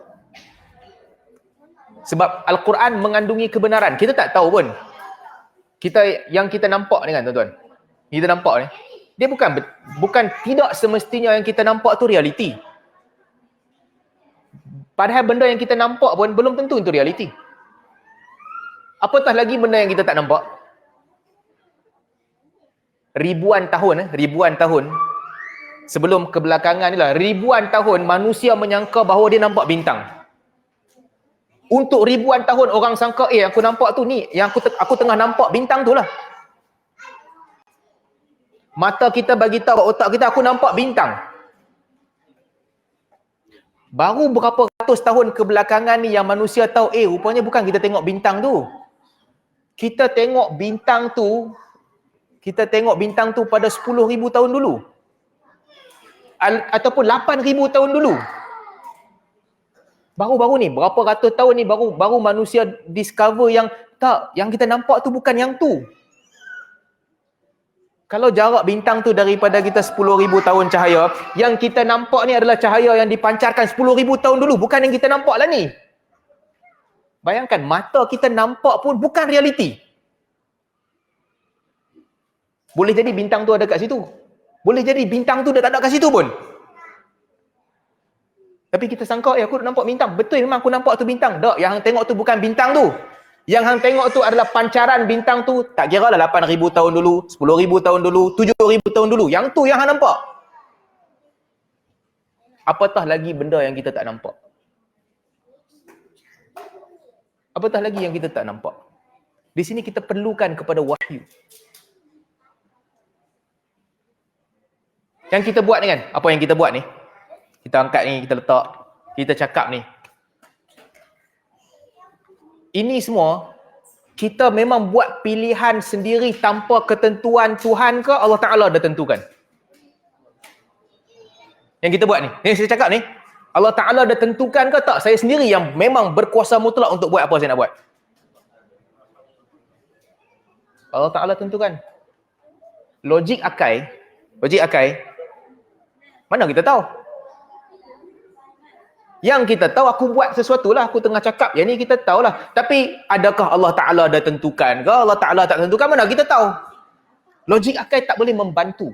S1: Sebab Al-Quran mengandungi kebenaran. Kita tak tahu pun. Yang kita nampak ni kan tuan-tuan. Kita nampak ni. Dia bukan tidak semestinya yang kita nampak tu realiti. Padahal benda yang kita nampak pun belum tentu itu realiti. Apatah lagi benda yang kita tak nampak. Ribuan tahun sebelum kebelakangan ni lah, ribuan tahun manusia menyangka bahawa dia nampak bintang. Untuk ribuan tahun orang sangka, aku nampak tu ni, yang aku tengah nampak bintang tu lah. Mata kita bagi tahu otak kita, aku nampak bintang. Baru berapa ratus tahun kebelakangan ni yang manusia tahu, rupanya bukan kita tengok bintang tu. Kita tengok bintang tu pada 10,000 tahun dulu. Ataupun 8,000 tahun dulu. Baru-baru ni, berapa ratus tahun ni baru manusia discover yang kita nampak tu bukan yang tu. Kalau jarak bintang tu daripada kita 10,000 tahun cahaya, yang kita nampak ni adalah cahaya yang dipancarkan 10,000 tahun dulu, bukan yang kita nampak lah ni. Bayangkan, mata kita nampak pun bukan realiti. Boleh jadi bintang tu ada kat situ. Boleh jadi bintang tu dah tak ada kat situ pun. Tapi kita sangka, aku nampak bintang. Betul, memang aku nampak tu bintang. Tak, yang hang tengok tu bukan bintang tu. Yang hang tengok tu adalah pancaran bintang tu. Tak kira lah 8,000 tahun dulu, 10,000 tahun dulu, 7,000 tahun dulu. Yang tu yang hang nampak. Apatah lagi benda yang kita tak nampak. Apatah lagi yang kita tak nampak. Di sini kita perlukan kepada wahyu. Yang kita buat ni kan, apa yang kita buat ni? Kita angkat ni, kita letak, kita cakap ni. Ini semua, kita memang buat pilihan sendiri tanpa ketentuan Tuhan ke Allah Ta'ala dah tentukan? Yang kita buat ni, yang saya cakap ni, Allah Ta'ala dah tentukan ke tak? Saya sendiri yang memang berkuasa mutlak untuk buat apa saya nak buat. Allah Ta'ala tentukan. Logik akai, mana kita tahu? Yang kita tahu, aku buat sesuatu lah, aku tengah cakap, yang ni kita tahulah. Tapi adakah Allah Ta'ala dah tentukan ke? Allah Ta'ala tak tentukan, mana kita tahu? Logik akal tak boleh membantu.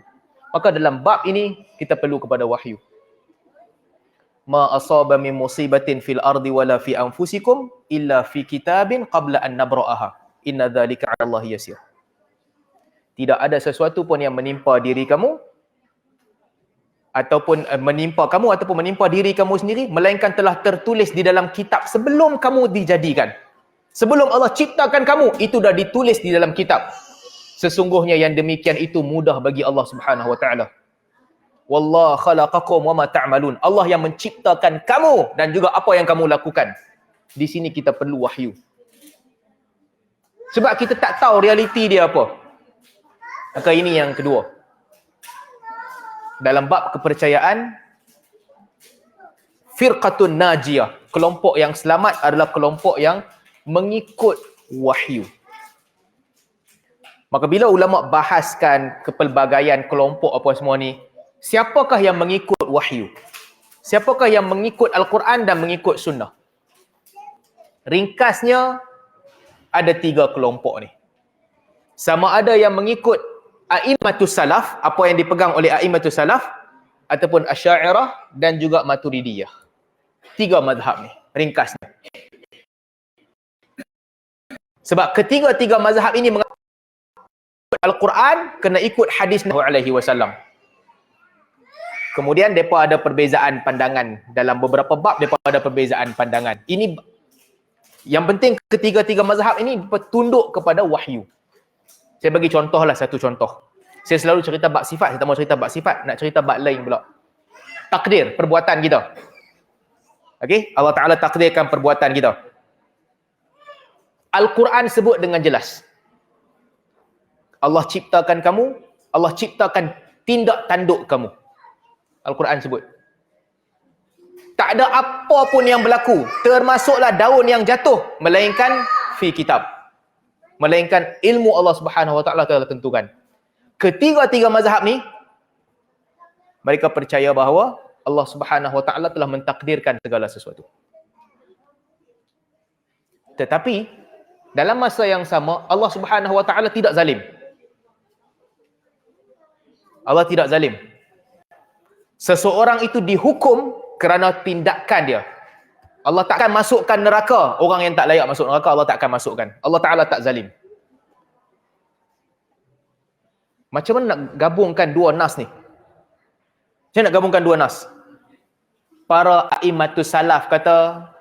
S1: Maka dalam bab ini, kita perlu kepada wahyu. Ma asaba min musibatin fil ardi wala fi anfusikum illa fi kitabin qabla an nabra'aha. Inna dhalika 'ala Allah yasir. Tidak ada sesuatu pun yang menimpa diri kamu, ataupun menimpa kamu ataupun menimpa diri kamu sendiri, melainkan telah tertulis di dalam kitab sebelum kamu dijadikan. Sebelum Allah ciptakan kamu, itu dah ditulis di dalam kitab. Sesungguhnya yang demikian itu mudah bagi Allah Subhanahu wa taala. Wallahu khalaqakum wama ta'malun. Allah yang menciptakan kamu dan juga apa yang kamu lakukan. Di sini kita perlu wahyu. Sebab kita tak tahu realiti dia apa. Maka ini yang kedua. Dalam bab kepercayaan, firqatun najiyah, kelompok yang selamat adalah kelompok yang mengikut wahyu. Maka bila ulama bahaskan kepelbagaian kelompok apa semua ni, siapakah yang mengikut wahyu? Siapakah yang mengikut Al-Quran dan mengikut sunnah? Ringkasnya, ada 3 kelompok ni. Sama ada yang mengikut A'immatus Salaf, apa yang dipegang oleh A'immatus Salaf, ataupun Asy'ariyah dan juga Maturidiyah. 3 mazhab ni, ringkasnya. Sebab ketiga-tiga mazhab ini mengatakan Al-Quran kena ikut hadis Nabi alaihi wasallam. Kemudian mereka ada perbezaan pandangan. Dalam beberapa bab mereka ada perbezaan pandangan. Ini yang penting, ketiga-tiga mazhab ini bertunduk kepada wahyu. Saya bagi contohlah satu contoh. Saya selalu cerita bab sifat, saya tak mau cerita bab sifat, nak cerita bab lain pula. Takdir, perbuatan kita. Okey, Allah Ta'ala takdirkan perbuatan kita. Al-Quran sebut dengan jelas. Allah ciptakan kamu, Allah ciptakan tindak tanduk kamu. Al-Quran sebut. Tak ada apa pun yang berlaku, termasuklah daun yang jatuh, melainkan fi kitab. Melainkan ilmu Allah Subhanahu Wa Taala telah tentukan. Ketiga-tiga mazhab ni, mereka percaya bahawa Allah Subhanahu Wa Taala telah mentakdirkan segala sesuatu. Tetapi dalam masa yang sama, Allah Subhanahu Wa Taala tidak zalim. Allah tidak zalim. Seseorang itu dihukum kerana tindakan dia. Allah takkan masukkan neraka orang yang tak layak masuk neraka, Allah takkan masukkan. Allah Ta'ala tak zalim. Macam mana nak gabungkan dua nas ni? Macam mana nak gabungkan dua nas? Para a'immatus salaf kata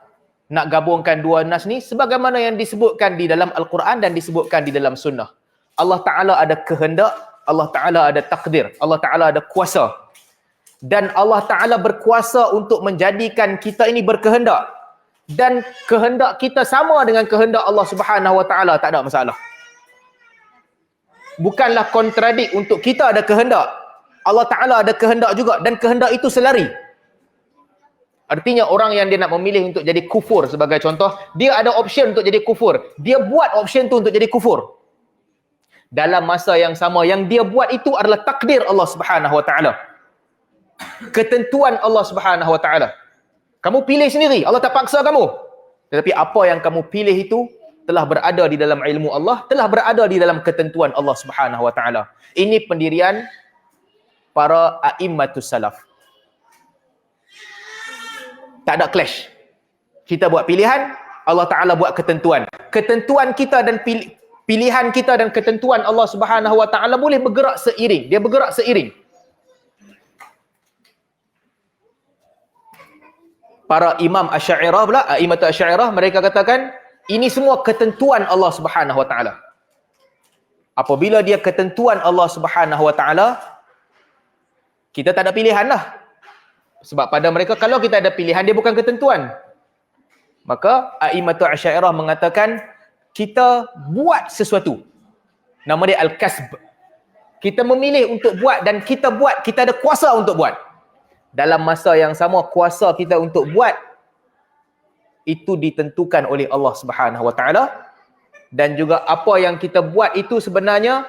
S1: nak gabungkan dua nas ni sebagaimana yang disebutkan di dalam Al-Quran dan disebutkan di dalam sunnah. Allah Ta'ala ada kehendak, Allah Ta'ala ada takdir, Allah Ta'ala ada kuasa. Dan Allah Ta'ala berkuasa untuk menjadikan kita ini berkehendak. Dan kehendak kita sama dengan kehendak Allah Subhanahu Wa Ta'ala, tak ada masalah. Bukanlah kontradik untuk kita ada kehendak. Allah Ta'ala ada kehendak juga dan kehendak itu selari. Artinya orang yang dia nak memilih untuk jadi kufur sebagai contoh, dia ada option untuk jadi kufur. Dia buat option tu untuk jadi kufur. Dalam masa yang sama, yang dia buat itu adalah takdir Allah Subhanahu Wa Ta'ala. Ketentuan Allah Subhanahu Wa Ta'ala. Kamu pilih sendiri, Allah tak paksa kamu. Tetapi apa yang kamu pilih itu telah berada di dalam ilmu Allah, telah berada di dalam ketentuan Allah Subhanahu Wa Ta'ala. Ini pendirian para a'immatus salaf. Tak ada clash. Kita buat pilihan, Allah Ta'ala buat ketentuan. Ketentuan kita dan pilihan kita dan ketentuan Allah Subhanahu Wa Ta'ala boleh bergerak seiring. Dia bergerak seiring. Para imam Asy'ariyah pula, a'immatul Asy'ariyah, mereka katakan ini semua ketentuan Allah Subhanahu Wa Ta'ala. Apabila dia ketentuan Allah Subhanahu Wa Ta'ala, kita tak ada pilihan lah. Sebab pada mereka kalau kita ada pilihan, dia bukan ketentuan. Maka a'immatul Asy'ariyah mengatakan kita buat sesuatu. Nama dia al-kasb. Kita memilih untuk buat dan kita buat, kita ada kuasa untuk buat. Dalam masa yang sama, kuasa kita untuk buat itu ditentukan oleh Allah Subhanahu Wa Ta'ala. Dan juga apa yang kita buat itu sebenarnya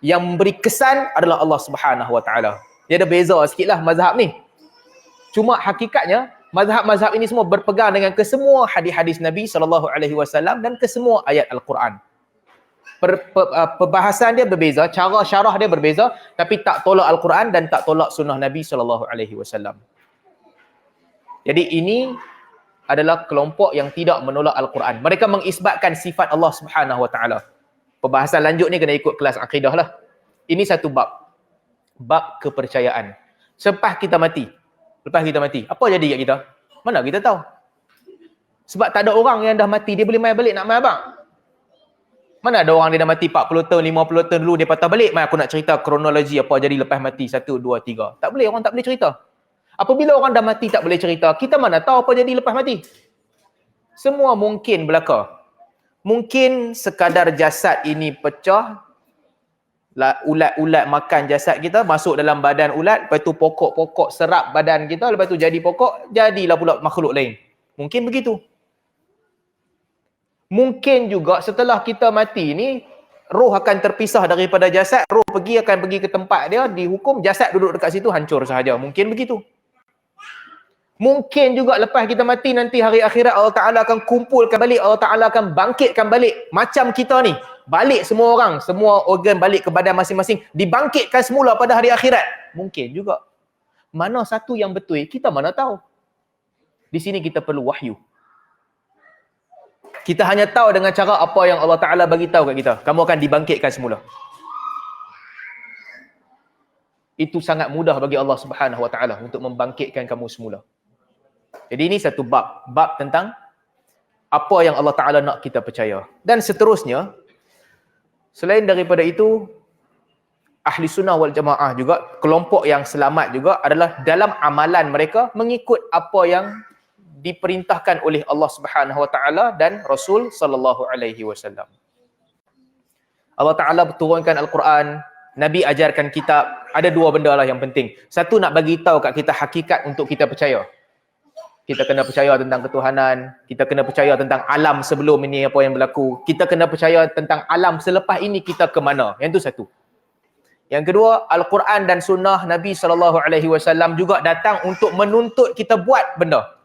S1: yang memberi kesan adalah Allah Subhanahu Wa Ta'ala. Dia ada beza sikitlah mazhab ni. Cuma hakikatnya mazhab-mazhab ini semua berpegang dengan kesemua hadis-hadis Nabi SAW dan kesemua ayat Al-Quran. Perbahasan dia berbeza, cara syarah dia berbeza, tapi tak tolak Al-Quran dan tak tolak sunnah Nabi SAW. Jadi ini adalah kelompok yang tidak menolak Al-Quran. Mereka mengisbatkan sifat Allah Subhanahu Wa Ta'ala. Perbahasan lanjut ni kena ikut kelas akidah lah. Ini satu bab. Bab kepercayaan. Lepas kita mati, apa jadi kat kita? Mana kita tahu? Sebab tak ada orang yang dah mati, dia boleh main balik nak main abang. Mana ada orang dia dah mati 40 tahun, 50 tahun dulu, dia patah balik, mai aku nak cerita kronologi apa jadi lepas mati, 1, 2, 3. Tak boleh, orang tak boleh cerita. Apabila orang dah mati tak boleh cerita, kita mana tahu apa jadi lepas mati? Semua mungkin belaka. Mungkin sekadar jasad ini pecah, ulat-ulat makan jasad kita, masuk dalam badan ulat, lepas tu pokok-pokok serap badan kita, lepas tu jadi pokok, jadilah pula makhluk lain. Mungkin begitu. Mungkin juga setelah kita mati ni, roh akan terpisah daripada jasad, roh akan pergi ke tempat dia, dihukum, jasad duduk dekat situ, hancur sahaja. Mungkin begitu. Mungkin juga lepas kita mati nanti hari akhirat Allah Ta'ala akan kumpulkan balik, Allah Ta'ala akan bangkitkan balik. Macam kita ni, balik semua orang, semua organ balik ke badan masing-masing, dibangkitkan semula pada hari akhirat. Mungkin juga. Mana satu yang betul, kita mana tahu. Di sini kita perlu wahyu. Kita hanya tahu dengan cara apa yang Allah Ta'ala bagi tahu kat kita. Kamu akan dibangkitkan semula. Itu sangat mudah bagi Allah Subhanahu Wa Ta'ala untuk membangkitkan kamu semula. Jadi ini satu bab. Bab tentang apa yang Allah Ta'ala nak kita percaya. Dan seterusnya, selain daripada itu, Ahli Sunnah wal Jamaah juga, kelompok yang selamat juga adalah dalam amalan mereka mengikut apa yang diperintahkan oleh Allah Subhanahu Wa Ta'ala dan Rasul sallallahu alaihi wasallam. Allah Ta'ala turunkan Al-Quran, Nabi ajarkan kitab, Ada dua benda lah yang penting. Satu, nak bagi tahu kat kita hakikat untuk kita percaya. Kita kena percaya tentang ketuhanan, kita kena percaya tentang alam sebelum ini apa yang berlaku. Kita kena percaya tentang alam selepas ini kita ke mana. Yang tu satu. Yang kedua, Al-Quran dan sunnah Nabi SAW juga datang untuk menuntut kita buat benda.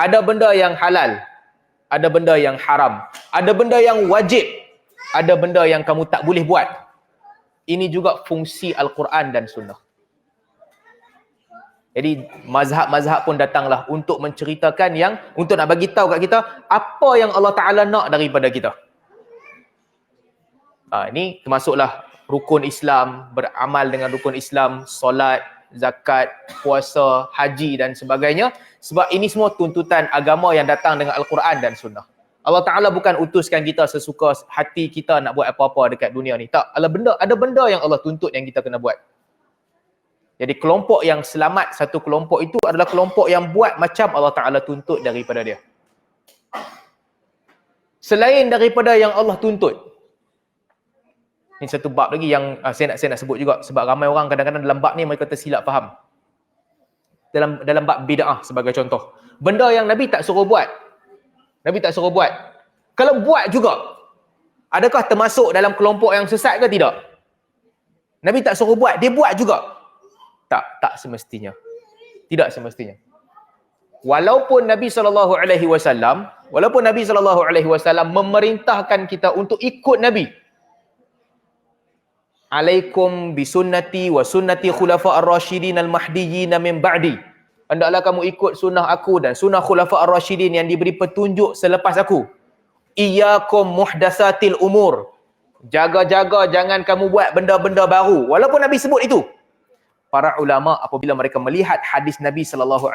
S1: Ada benda yang halal, ada benda yang haram, ada benda yang wajib, ada benda yang kamu tak boleh buat. Ini juga fungsi Al-Quran dan sunnah. Jadi mazhab-mazhab pun datanglah untuk menceritakan yang, untuk nak bagi tahu kat kita apa yang Allah Ta'ala nak daripada kita. Ini termasuklah rukun Islam, beramal dengan rukun Islam, solat, zakat, puasa, haji dan sebagainya. Sebab ini semua tuntutan agama yang datang dengan Al-Quran dan sunnah. Allah Ta'ala bukan utuskan kita sesuka hati kita nak buat apa-apa dekat dunia ni. Tak, ada benda yang Allah tuntut yang kita kena buat. Jadi kelompok yang selamat, satu kelompok itu adalah kelompok yang buat macam Allah Ta'ala tuntut daripada dia. Selain daripada yang Allah tuntut. Ini satu bab lagi yang saya nak sebut juga. Sebab ramai orang kadang-kadang dalam bab ni mereka tersilap faham. Dalam bab bid'ah sebagai contoh. Benda yang Nabi tak suruh buat. Nabi tak suruh buat. Kalau buat juga, adakah termasuk dalam kelompok yang sesat ke tidak? Nabi tak suruh buat, dia buat juga. Tak semestinya. Tidak semestinya. Walaupun Nabi SAW memerintahkan kita untuk ikut Nabi. Alaikum bisunnati wa sunnati khulafa ar-rasyidin al-mahdiyyin min ba'di. Hendaklah kamu ikut sunnah aku dan sunnah khulafa ar-rasyidin yang diberi petunjuk selepas aku. Iyyakum muhdatsatil umur. Jaga-jaga jangan kamu buat benda-benda baru. Walaupun Nabi sebut itu. Para ulama apabila mereka melihat hadis Nabi SAW,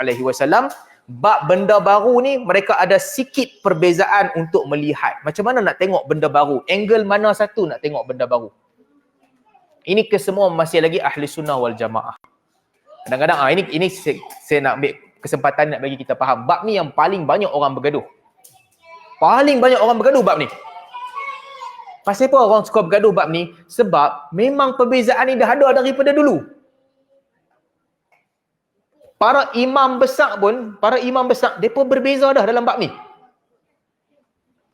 S1: bab benda baru ni mereka ada sikit perbezaan untuk melihat. Macam mana nak tengok benda baru? Angle mana satu nak tengok benda baru? Ini kesemua masih lagi ahli sunnah wal jamaah. Kadang-kadang ini saya nak ambil kesempatan nak bagi kita faham. Bab ni yang paling banyak orang bergaduh. Paling banyak orang bergaduh bab ni. Pasal apa orang suka bergaduh bab ni? Sebab memang perbezaan ni dah ada daripada dulu. Para imam besar, mereka berbeza dah dalam bab ni.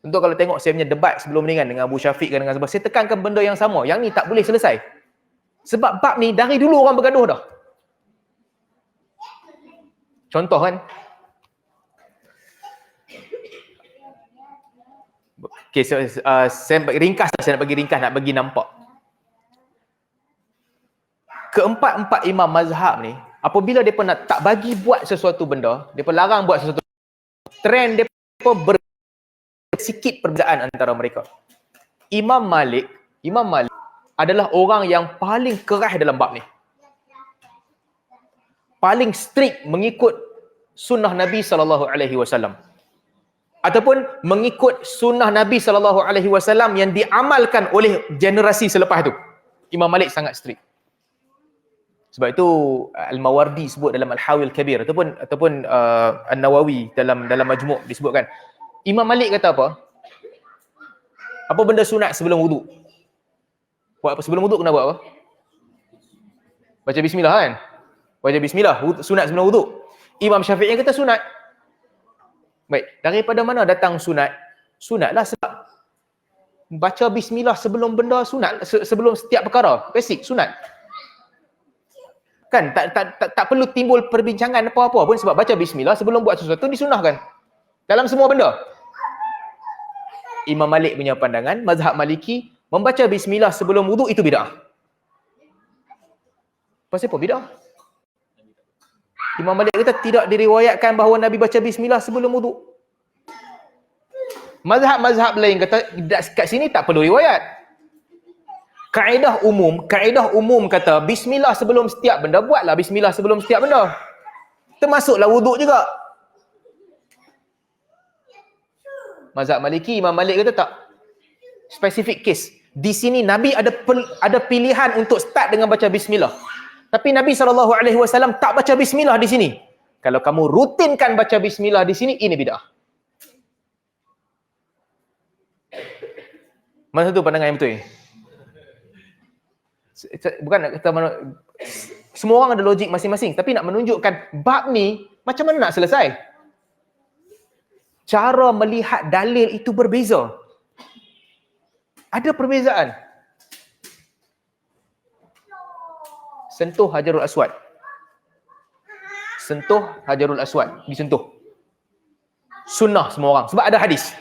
S1: Untuk kalau tengok saya punya debat sebelum ni kan dengan Abu Syafiq kan dengan sebab saya tekankan benda yang sama. Yang ni tak boleh selesai. Sebab bab ni dari dulu orang bergaduh dah. Contoh kan. Okay, saya ringkas lah, saya nak bagi ringkas, nak bagi nampak. Keempat-empat imam mazhab ni, apabila mereka nak tak bagi buat sesuatu benda, mereka larang buat sesuatu, trend mereka bersikit perbezaan antara mereka. Imam Malik adalah orang yang paling keras dalam bab ni. Paling strict mengikut sunnah Nabi SAW. Ataupun mengikut sunnah Nabi SAW yang diamalkan oleh generasi selepas tu. Imam Malik sangat strict. Sebab itu Al-Mawardi sebut dalam Al-Hawil Kabir ataupun An-Nawawi dalam Majmu' disebutkan. Imam Malik kata apa? Apa benda sunat sebelum wuduk? Buat apa sebelum wuduk kena buat apa? Baca bismillah kan? Baca bismillah, sunat sebelum wuduk. Imam Syafi'i kata sunat. Baik, daripada mana datang sunat? Sunatlah sebab baca bismillah sebelum benda sunat, sebelum setiap perkara. Basic, sunat. Kan tak perlu timbul perbincangan apa-apa pun sebab baca bismillah sebelum buat sesuatu disunahkan. Dalam semua benda. Imam Malik punya pandangan, mazhab Maliki, membaca bismillah sebelum wuduk itu bid'ah. Pasal apa bid'ah? Imam Malik kata tidak diriwayatkan bahawa Nabi baca bismillah sebelum wuduk. Mazhab-mazhab lain kata kat sini tak perlu riwayat. Kaedah umum kata bismillah sebelum setiap benda, buatlah bismillah sebelum setiap benda. Termasuklah wuduk juga. Mazhab Maliki, Imam Malik kata tak. Specific case. Di sini Nabi ada pilihan untuk start dengan baca bismillah. Tapi Nabi SAW tak baca bismillah di sini. Kalau kamu rutinkan baca bismillah di sini, ini bid'ah. Mana satu pandangan yang betul ni? Bukan nak kata Semua orang ada logik masing-masing. Tapi nak menunjukkan bab ni, macam mana nak selesai? Cara melihat dalil itu berbeza. Ada perbezaan. Sentuh Hajarul Aswad. Sentuh Hajarul Aswad. Disentuh. Sunnah semua orang. Sebab ada hadis.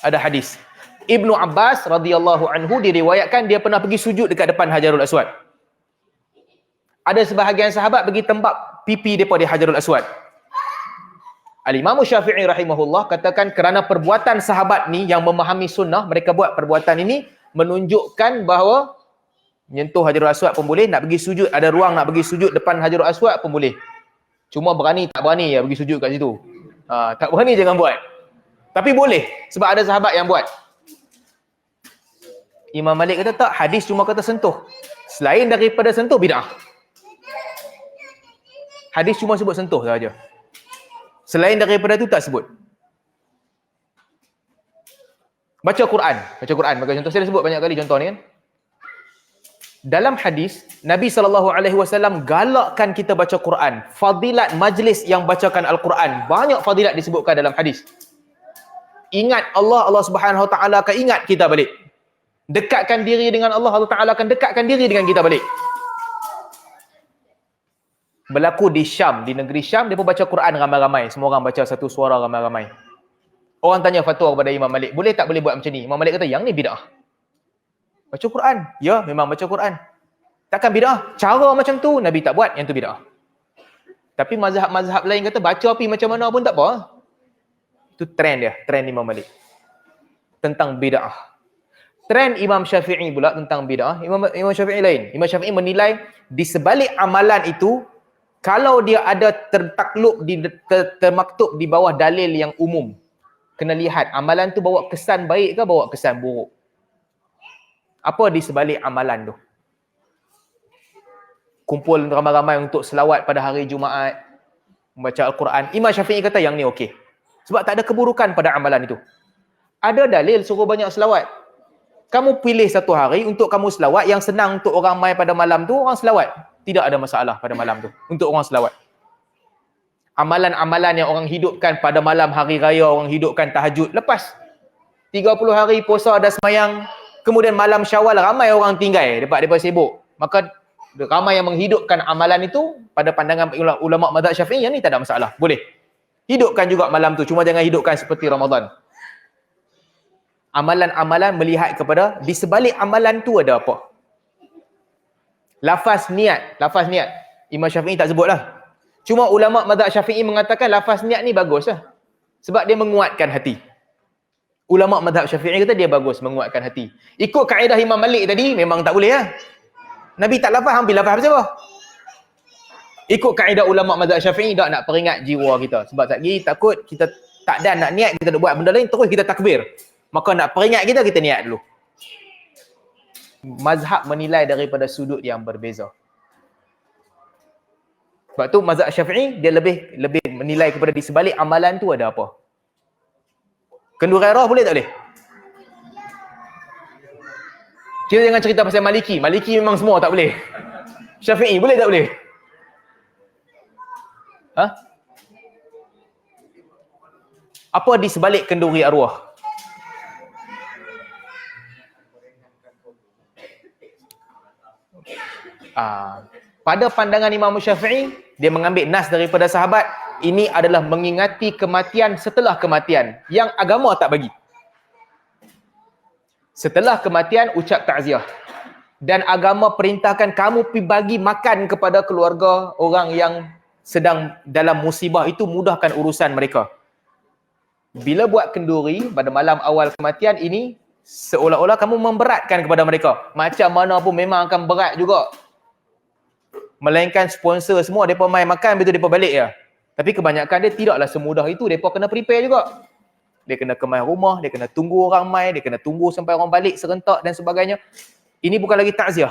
S1: Ada hadis. Ibnu Abbas radhiyallahu anhu diriwayatkan dia pernah pergi sujud dekat depan Hajarul Aswad. Ada sebahagian sahabat pergi tembak pipi depa di Hajarul Aswad. Al-Imam Syafi'i rahimahullah katakan kerana perbuatan sahabat ni yang memahami sunnah, mereka buat perbuatan ini menunjukkan bahawa menyentuh Hajarul Aswad pun boleh, nak pergi sujud, ada ruang nak pergi sujud depan Hajarul Aswad pun boleh. Cuma berani tak berani ya pergi sujud kat situ. Tak berani jangan buat. Tapi boleh sebab ada sahabat yang buat. Imam Malik kata tak, hadis cuma kata sentuh. Selain daripada sentuh, bid'ah. Hadis cuma sebut sentuh sahaja. Selain daripada itu tak sebut. Baca Quran. Bagi contoh, saya dah sebut banyak kali contoh ni kan. Dalam hadis, Nabi SAW galakkan kita baca Quran. Fadilat majlis yang bacakan Al-Quran. Banyak fadilat disebutkan dalam hadis. Ingat Allah, Allah Subhanahu Wa Taala akan ingat kita balik. Dekatkan diri dengan Allah, Allah Ta'ala akan dekatkan diri dengan kita balik. Berlaku di Syam, di negeri Syam, dia pun baca Quran ramai-ramai. Semua orang baca satu suara ramai-ramai. Orang tanya fatwa kepada Imam Malik, boleh tak boleh buat macam ni? Imam Malik kata, yang ni bid'ah. Baca Quran. Ya, memang baca Quran. Takkan bid'ah. Cara macam tu, Nabi tak buat, yang tu bid'ah. Tapi mazhab-mazhab lain kata, baca api macam mana pun tak apa. Itu trend dia, trend Imam Malik. Tentang bid'ah. Trend Imam Syafi'i pula tentang bid'ah, Imam Syafi'i lain. Imam Syafi'i menilai, di sebalik amalan itu, kalau dia ada tertakluk, termaktub di bawah dalil yang umum, kena lihat amalan tu bawa kesan baik ke bawa kesan buruk. Apa di sebalik amalan tu? Kumpul ramai-ramai untuk selawat pada hari Jumaat, membaca Al-Quran. Imam Syafi'i kata yang ni okey. Sebab tak ada keburukan pada amalan itu. Ada dalil suruh banyak selawat. Kamu pilih satu hari untuk kamu selawat, yang senang untuk orang mai pada malam tu, orang selawat. Tidak ada masalah pada malam tu untuk orang selawat. Amalan-amalan yang orang hidupkan pada malam hari raya, orang hidupkan tahajud, lepas 30 hari puasa ada semayang, kemudian malam Syawal ramai orang tinggal daripada sibuk. Maka ramai yang menghidupkan amalan itu pada pandangan ulama mazhab Syafi'i, yang ni tak ada masalah. Boleh. Hidupkan juga malam tu, cuma jangan hidupkan seperti Ramadan. Amalan-amalan melihat kepada di sebalik amalan tu ada apa. Lafaz niat. Imam Syafi'i tak sebut lah. Cuma ulama mazhab Syafi'i mengatakan lafaz niat ni bagus lah. Sebab dia menguatkan hati. Ulama mazhab Syafi'i kata dia bagus, menguatkan hati. Ikut kaedah Imam Malik tadi, memang tak boleh lah. Nabi tak lafaz, hampir lafaz siapa? Ikut kaedah ulama mazhab Syafi'i, tak nak peringat jiwa kita. Sebab takut kita tak dan nak niat, kita nak buat benda lain, terus kita takbir. Maka nak peringat kita niat dulu. Mazhab menilai daripada sudut yang berbeza. Sebab tu mazhab Syafi'i dia lebih menilai kepada di sebalik amalan tu ada apa. Kendurai roh boleh tak boleh? Kita jangan cerita pasal Maliki. Maliki memang semua tak boleh. Syafi'i boleh tak boleh? Apa di sebalik kenduri arwah? Pada pandangan Imam Syafi'i, dia mengambil nas daripada sahabat, ini adalah mengingati kematian setelah kematian yang agama tak bagi. Setelah kematian ucap takziah, dan agama perintahkan kamu pergi bagi makan kepada keluarga orang yang sedang dalam musibah itu, mudahkan urusan mereka. Bila buat kenduri pada malam awal kematian ini, seolah-olah kamu memberatkan kepada mereka. Macam mana pun memang akan berat juga. Melainkan sponsor semua, mereka main makan, begitu mereka balik ya. Tapi kebanyakan dia tidaklah semudah itu, mereka kena prepare juga. Dia kena kemas rumah, dia kena tunggu orang mai, dia kena tunggu sampai orang balik serentak dan sebagainya. Ini bukan lagi takziah.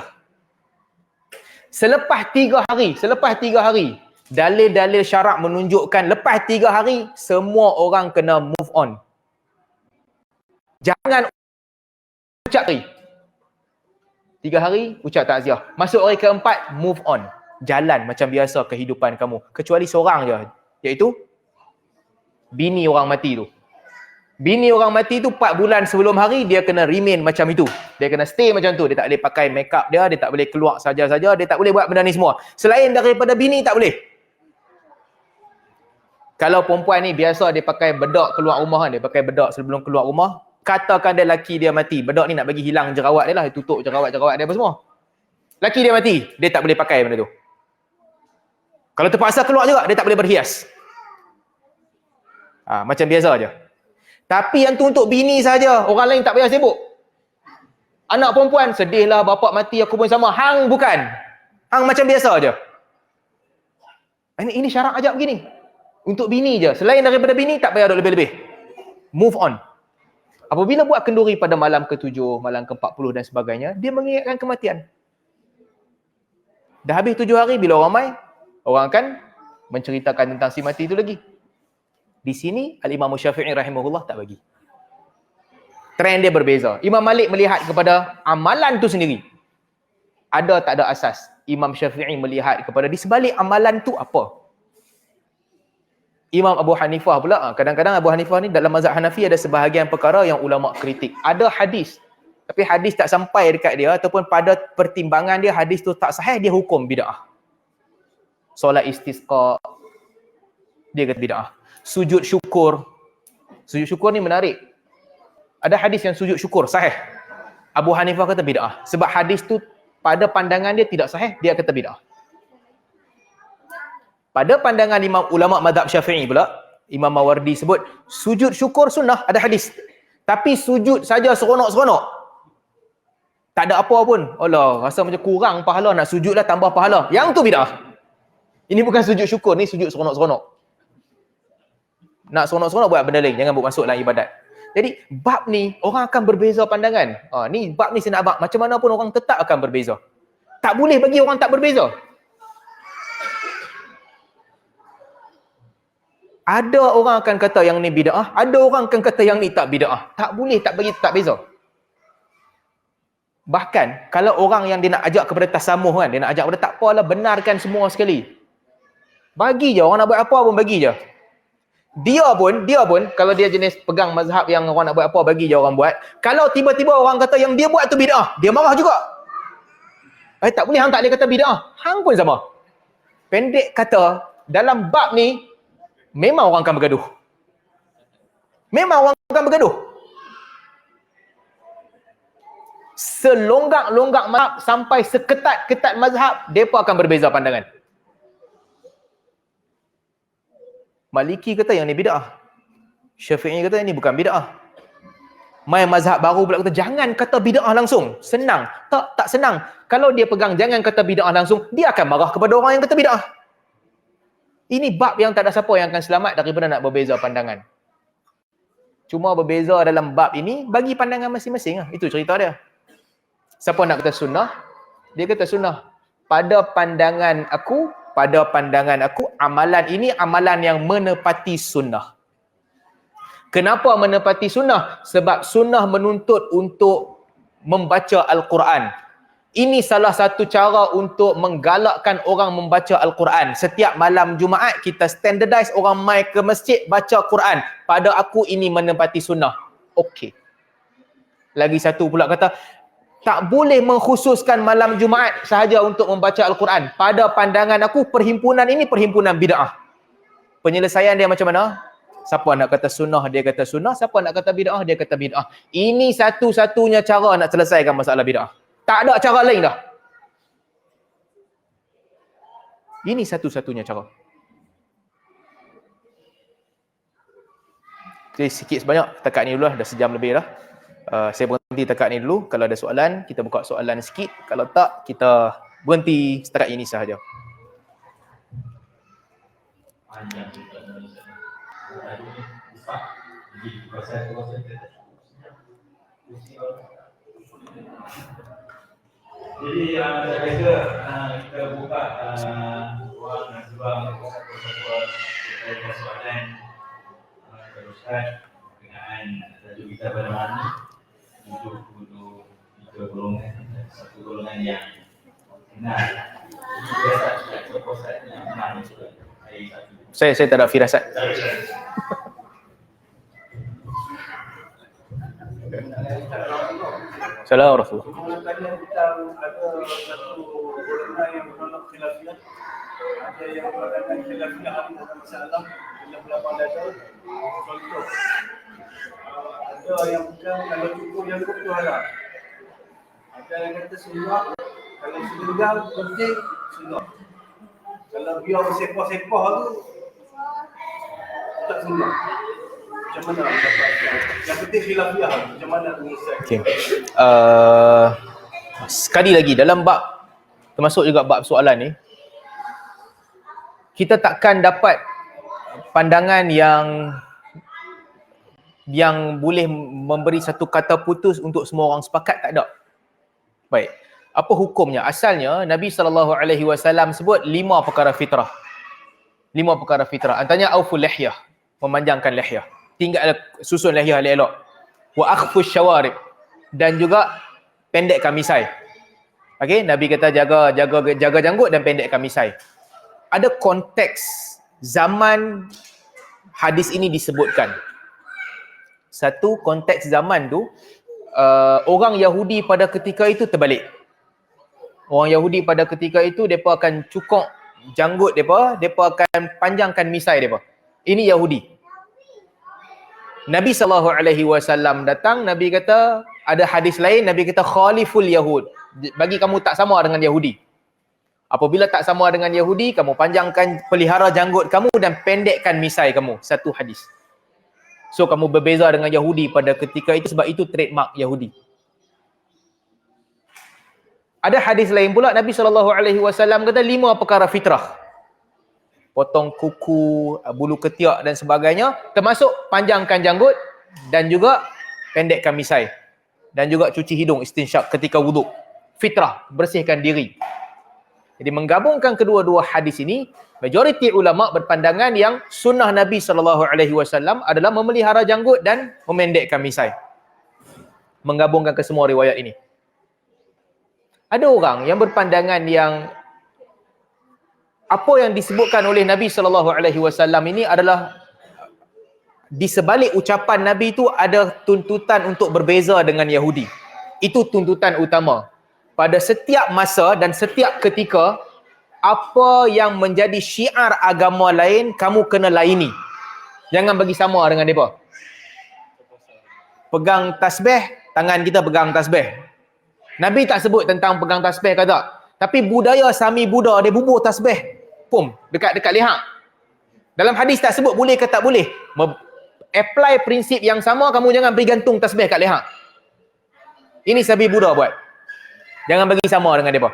S1: Selepas 3 hari, dalil-dalil syarak menunjukkan lepas 3 hari, semua orang kena move on. Jangan ucap 3 hari, ucap takziah. Masuk hari keempat, move on. jalan macam biasa kehidupan kamu. Kecuali seorang je, iaitu bini orang mati tu. Bini orang mati tu 4 bulan sebelum hari, dia kena remain macam itu. Dia kena stay macam tu. Dia tak boleh pakai make up dia tak boleh keluar saja-saja, dia tak boleh buat benda ni semua. Selain daripada bini, tak boleh. Kalau perempuan ni biasa dia pakai bedak keluar rumah, dia pakai bedak sebelum keluar rumah, katakan dia laki dia mati, bedak ni nak bagi hilang jerawat dia lah, tutup jerawat-jerawat dia apa semua. Laki dia mati, dia tak boleh pakai benda tu. Kalau terpaksa keluar juga, dia tak boleh berhias. Macam biasa je. Tapi yang tu untuk bini saja, orang lain tak payah sibuk. Anak perempuan, sedihlah bapak mati, aku pun sama. Hang bukan. Hang macam biasa je. Ini syarat ajak begini. Untuk bini je. Selain daripada bini, tak payah ada lebih-lebih. Move on. Apabila buat kenduri pada malam ke-7, malam ke-40 dan sebagainya, dia mengingatkan kematian. Dah habis 7 hari, bila orang mai, orang akan menceritakan tentang si mati itu lagi. Di sini, Al-Imam Syafi'i rahimahullah tak bagi. Trend dia berbeza. Imam Malik melihat kepada amalan tu sendiri. Ada tak ada asas. Imam Syafi'i melihat kepada di sebalik amalan tu apa. Imam Abu Hanifah pula, kadang-kadang Abu Hanifah ni dalam mazhab Hanafi ada sebahagian perkara yang ulama kritik. Ada hadis, tapi hadis tak sampai dekat dia ataupun pada pertimbangan dia hadis tu tak sahih, dia hukum bid'ah. Solat istisqa, dia kata bid'ah. Sujud syukur ni menarik. Ada hadis yang sujud syukur sahih. Abu Hanifah kata bid'ah. Sebab hadis tu pada pandangan dia tidak sahih, dia kata bid'ah. Pada pandangan ulama mazhab Syafi'i pula, Imam Mawardi sebut sujud syukur sunnah, ada hadis. Tapi sujud saja seronok-seronok, tak ada apa pun. Allah, rasa macam kurang pahala, nak sujudlah tambah pahala. Yang tu bid'ah. Ini bukan sujud syukur, ni sujud seronok-seronok. Nak seronok-seronok buat benda lain, jangan buat masuk dalam ibadat. Jadi bab ni orang akan berbeza pandangan. Ni bab ni saya nak macam mana pun orang tetap akan berbeza. Tak boleh bagi orang tak berbeza. Ada orang akan kata yang ni bid'ah, ada orang akan kata yang ni tak bid'ah. Tak boleh tak bagi tak beza. Bahkan kalau orang yang dia nak ajak kepada tasamuh kan, dia nak ajak kepada tak apalah, benarkan semua sekali. Bagi je, orang nak buat apa pun bagi je. Dia pun kalau dia jenis pegang mazhab yang orang nak buat apa bagi je orang buat. Kalau tiba-tiba orang kata yang dia buat tu bid'ah, dia marah juga. Tak boleh, hang tak boleh kata bid'ah. Hang pun sama. Pendek kata, dalam bab ni memang orang akan bergaduh. Memang orang akan bergaduh. Selonggak-longgak mazhab sampai seketat-ketat mazhab, mereka akan berbeza pandangan. Maliki kata yang ni bid'ah. Syafi'i kata yang ni bukan bid'ah. Mai mazhab baru pula kata jangan kata bid'ah langsung. Senang. Tak senang. Kalau dia pegang jangan kata bid'ah langsung, dia akan marah kepada orang yang kata bid'ah. Ini bab yang tak ada siapa yang akan selamat daripada nak berbeza pandangan. Cuma berbeza dalam bab ini bagi pandangan masing-masing lah. Itu cerita dia. Siapa nak kata sunnah? Dia kata sunnah. Pada pandangan aku, amalan ini amalan yang menepati sunnah. Kenapa menepati sunnah? Sebab sunnah menuntut untuk membaca Al-Quran. Ini salah satu cara untuk menggalakkan orang membaca Al-Quran. Setiap malam Jumaat kita standardize orang mai ke masjid baca Quran. Pada aku ini menepati sunnah. Okey. Lagi satu pula kata, tak boleh mengkhususkan malam Jumaat sahaja untuk membaca Al-Quran. Pada pandangan aku, perhimpunan ini perhimpunan bid'ah. Penyelesaian dia macam mana? Siapa nak kata sunnah, dia kata sunnah. Siapa nak kata bid'ah, dia kata bid'ah. Ini satu-satunya cara nak selesaikan masalah bid'ah. Tak ada cara lain dah. Ini satu-satunya cara. Okay, sikit sebanyak. Takat ni dulu lah. Dah sejam lebih dah. Saya berhenti takat ni dulu. Kalau ada soalan, kita buka soalan sikit. Kalau tak, kita berhenti setakat ini sahaja.
S2: Jadi saya rasa kita buka ruang dan sebang satu soalan teruskan berkenaan tajuk kita pada malam ini untuk tiga golongan, satu golongan yang benar. Biasa
S1: Saya tak ada firasat. Assalamualaikum warahmatullahi
S3: Tadi kita ada satu golongan yang menolak khilafiyah, ada yang mengatakan khilafiyah ada masalah dalam lapan data. Contoh, ada yang bukan kalau cukup yang cukup tu halal. Ada yang kata sunnah, kalau sedenggang penting sunnah. Kalau biar bersepah-sepah tu tak sunnah. Macam mana pendapat? Yang penting khilafiyah, macam mana menyelesaikan?
S1: Okay. Sekali lagi dalam bab, termasuk juga bab soalan ni, kita takkan dapat pandangan yang boleh memberi satu kata putus untuk semua orang sepakat, tak ada. Baik. Apa hukumnya? Asalnya Nabi SAW sebut 5 perkara fitrah. 5 perkara fitrah. Antaranya auful lihyah, memanjangkan lihyah. Tinggal susun lihyah elok-elok. Wa akhfus syawarib, dan juga pendekkan misai. Okey, Nabi kata jaga janggut dan pendekkan misai. Ada konteks zaman hadis ini disebutkan. Satu konteks zaman tu, orang Yahudi pada ketika itu terbalik. Orang Yahudi pada ketika itu mereka akan cukok janggut mereka akan panjangkan misai mereka. Ini Yahudi. Nabi SAW datang, Nabi kata, ada hadis lain, Nabi kata khaliful Yahud. Bagi kamu tak sama dengan Yahudi. Apabila tak sama dengan Yahudi, kamu panjangkan, pelihara janggut kamu dan pendekkan misai kamu. Satu hadis. So kamu berbeza dengan Yahudi pada ketika itu sebab itu trademark Yahudi. Ada hadis lain pula, Nabi SAW kata 5 perkara fitrah. Potong kuku, bulu ketiak dan sebagainya, termasuk panjangkan janggut dan juga pendekkan misai. Dan juga cuci hidung, istinsyak ketika wuduk. Fitrah, bersihkan diri. Jadi menggabungkan kedua-dua hadis ini, majoriti ulama berpandangan yang sunnah Nabi SAW adalah memelihara janggut dan memendekkan misai. Menggabungkan ke semua riwayat ini. Ada orang yang berpandangan yang apa yang disebutkan oleh Nabi SAW ini adalah di sebalik ucapan Nabi itu ada tuntutan untuk berbeza dengan Yahudi. Itu tuntutan utama. Pada setiap masa dan setiap ketika, apa yang menjadi syiar agama lain, kamu kena laini. Jangan bagi sama dengan mereka. Pegang tasbih, tangan kita pegang tasbih. Nabi tak sebut tentang pegang tasbih ke tak? Tapi budaya Sami Buddha, dia bubuh tasbih. Pum, dekat leher. Dalam hadis tak sebut boleh ke tak boleh. Apply prinsip yang sama, kamu jangan beri gantung tasbih kat leher. Ini Sami Buddha buat. Jangan bagi sama dengan mereka.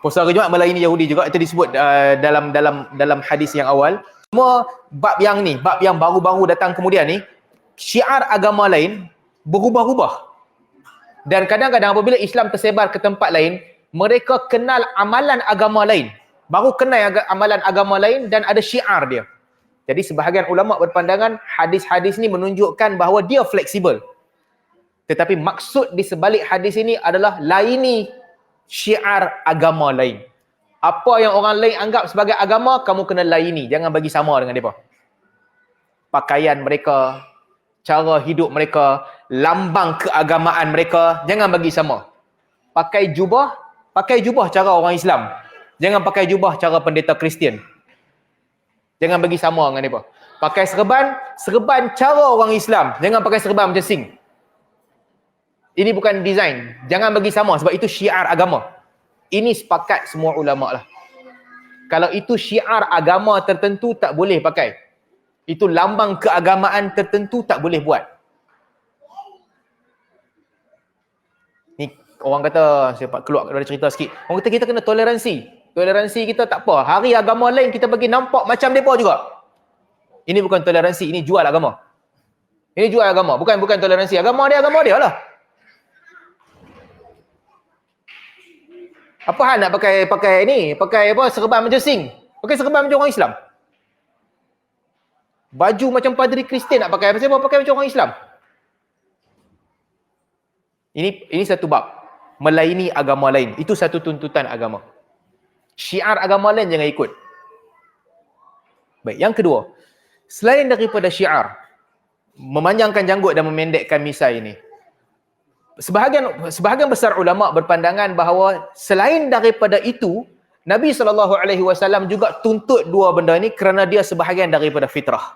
S1: Puasa hari Jumaat melayani Yahudi juga, itu disebut dalam hadis yang awal. Semua bab yang ni, bab yang baru-baru datang kemudian ni, syiar agama lain berubah-ubah. Dan kadang-kadang apabila Islam tersebar ke tempat lain, mereka kenal amalan agama lain. Baru kenal amalan agama lain dan ada syiar dia. Jadi sebahagian ulama berpandangan hadis-hadis ni menunjukkan bahawa dia fleksibel. Tetapi maksud di sebalik hadis ini adalah laini syiar agama lain. Apa yang orang lain anggap sebagai agama, kamu kena laini. Jangan bagi sama dengan mereka. Pakaian mereka, cara hidup mereka, lambang keagamaan mereka, jangan bagi sama. Pakai jubah cara orang Islam. Jangan pakai jubah cara pendeta Kristian. Jangan bagi sama dengan mereka. Pakai serban cara orang Islam. Jangan pakai serban macam sing. Ini bukan design. Jangan bagi sama sebab itu syiar agama. Ini sepakat semua ulama lah. Kalau itu syiar agama tertentu tak boleh pakai. Itu lambang keagamaan tertentu tak boleh buat. Ni orang kata, saya keluar dari cerita sikit. Orang kata kita kena toleransi. Toleransi kita tak apa. Hari agama lain kita bagi nampak macam mereka juga. Ini bukan toleransi, ini jual agama. Ini jual agama, bukan toleransi. Agama dia lah. Apa hal nak pakai apa serban macam sing? Pakai serban macam orang Islam. Baju macam padri Kristian nak pakai, pasal apa pakai macam orang Islam? Ini satu bab. melaini agama lain. Itu satu tuntutan agama. Syiar agama lain jangan ikut. Baik, yang kedua, selain daripada syiar, memanjangkan janggut dan memendekkan misai ini, sebahagian besar ulama berpandangan bahawa selain daripada itu, Nabi SAW juga tuntut dua benda ini kerana dia sebahagian daripada fitrah.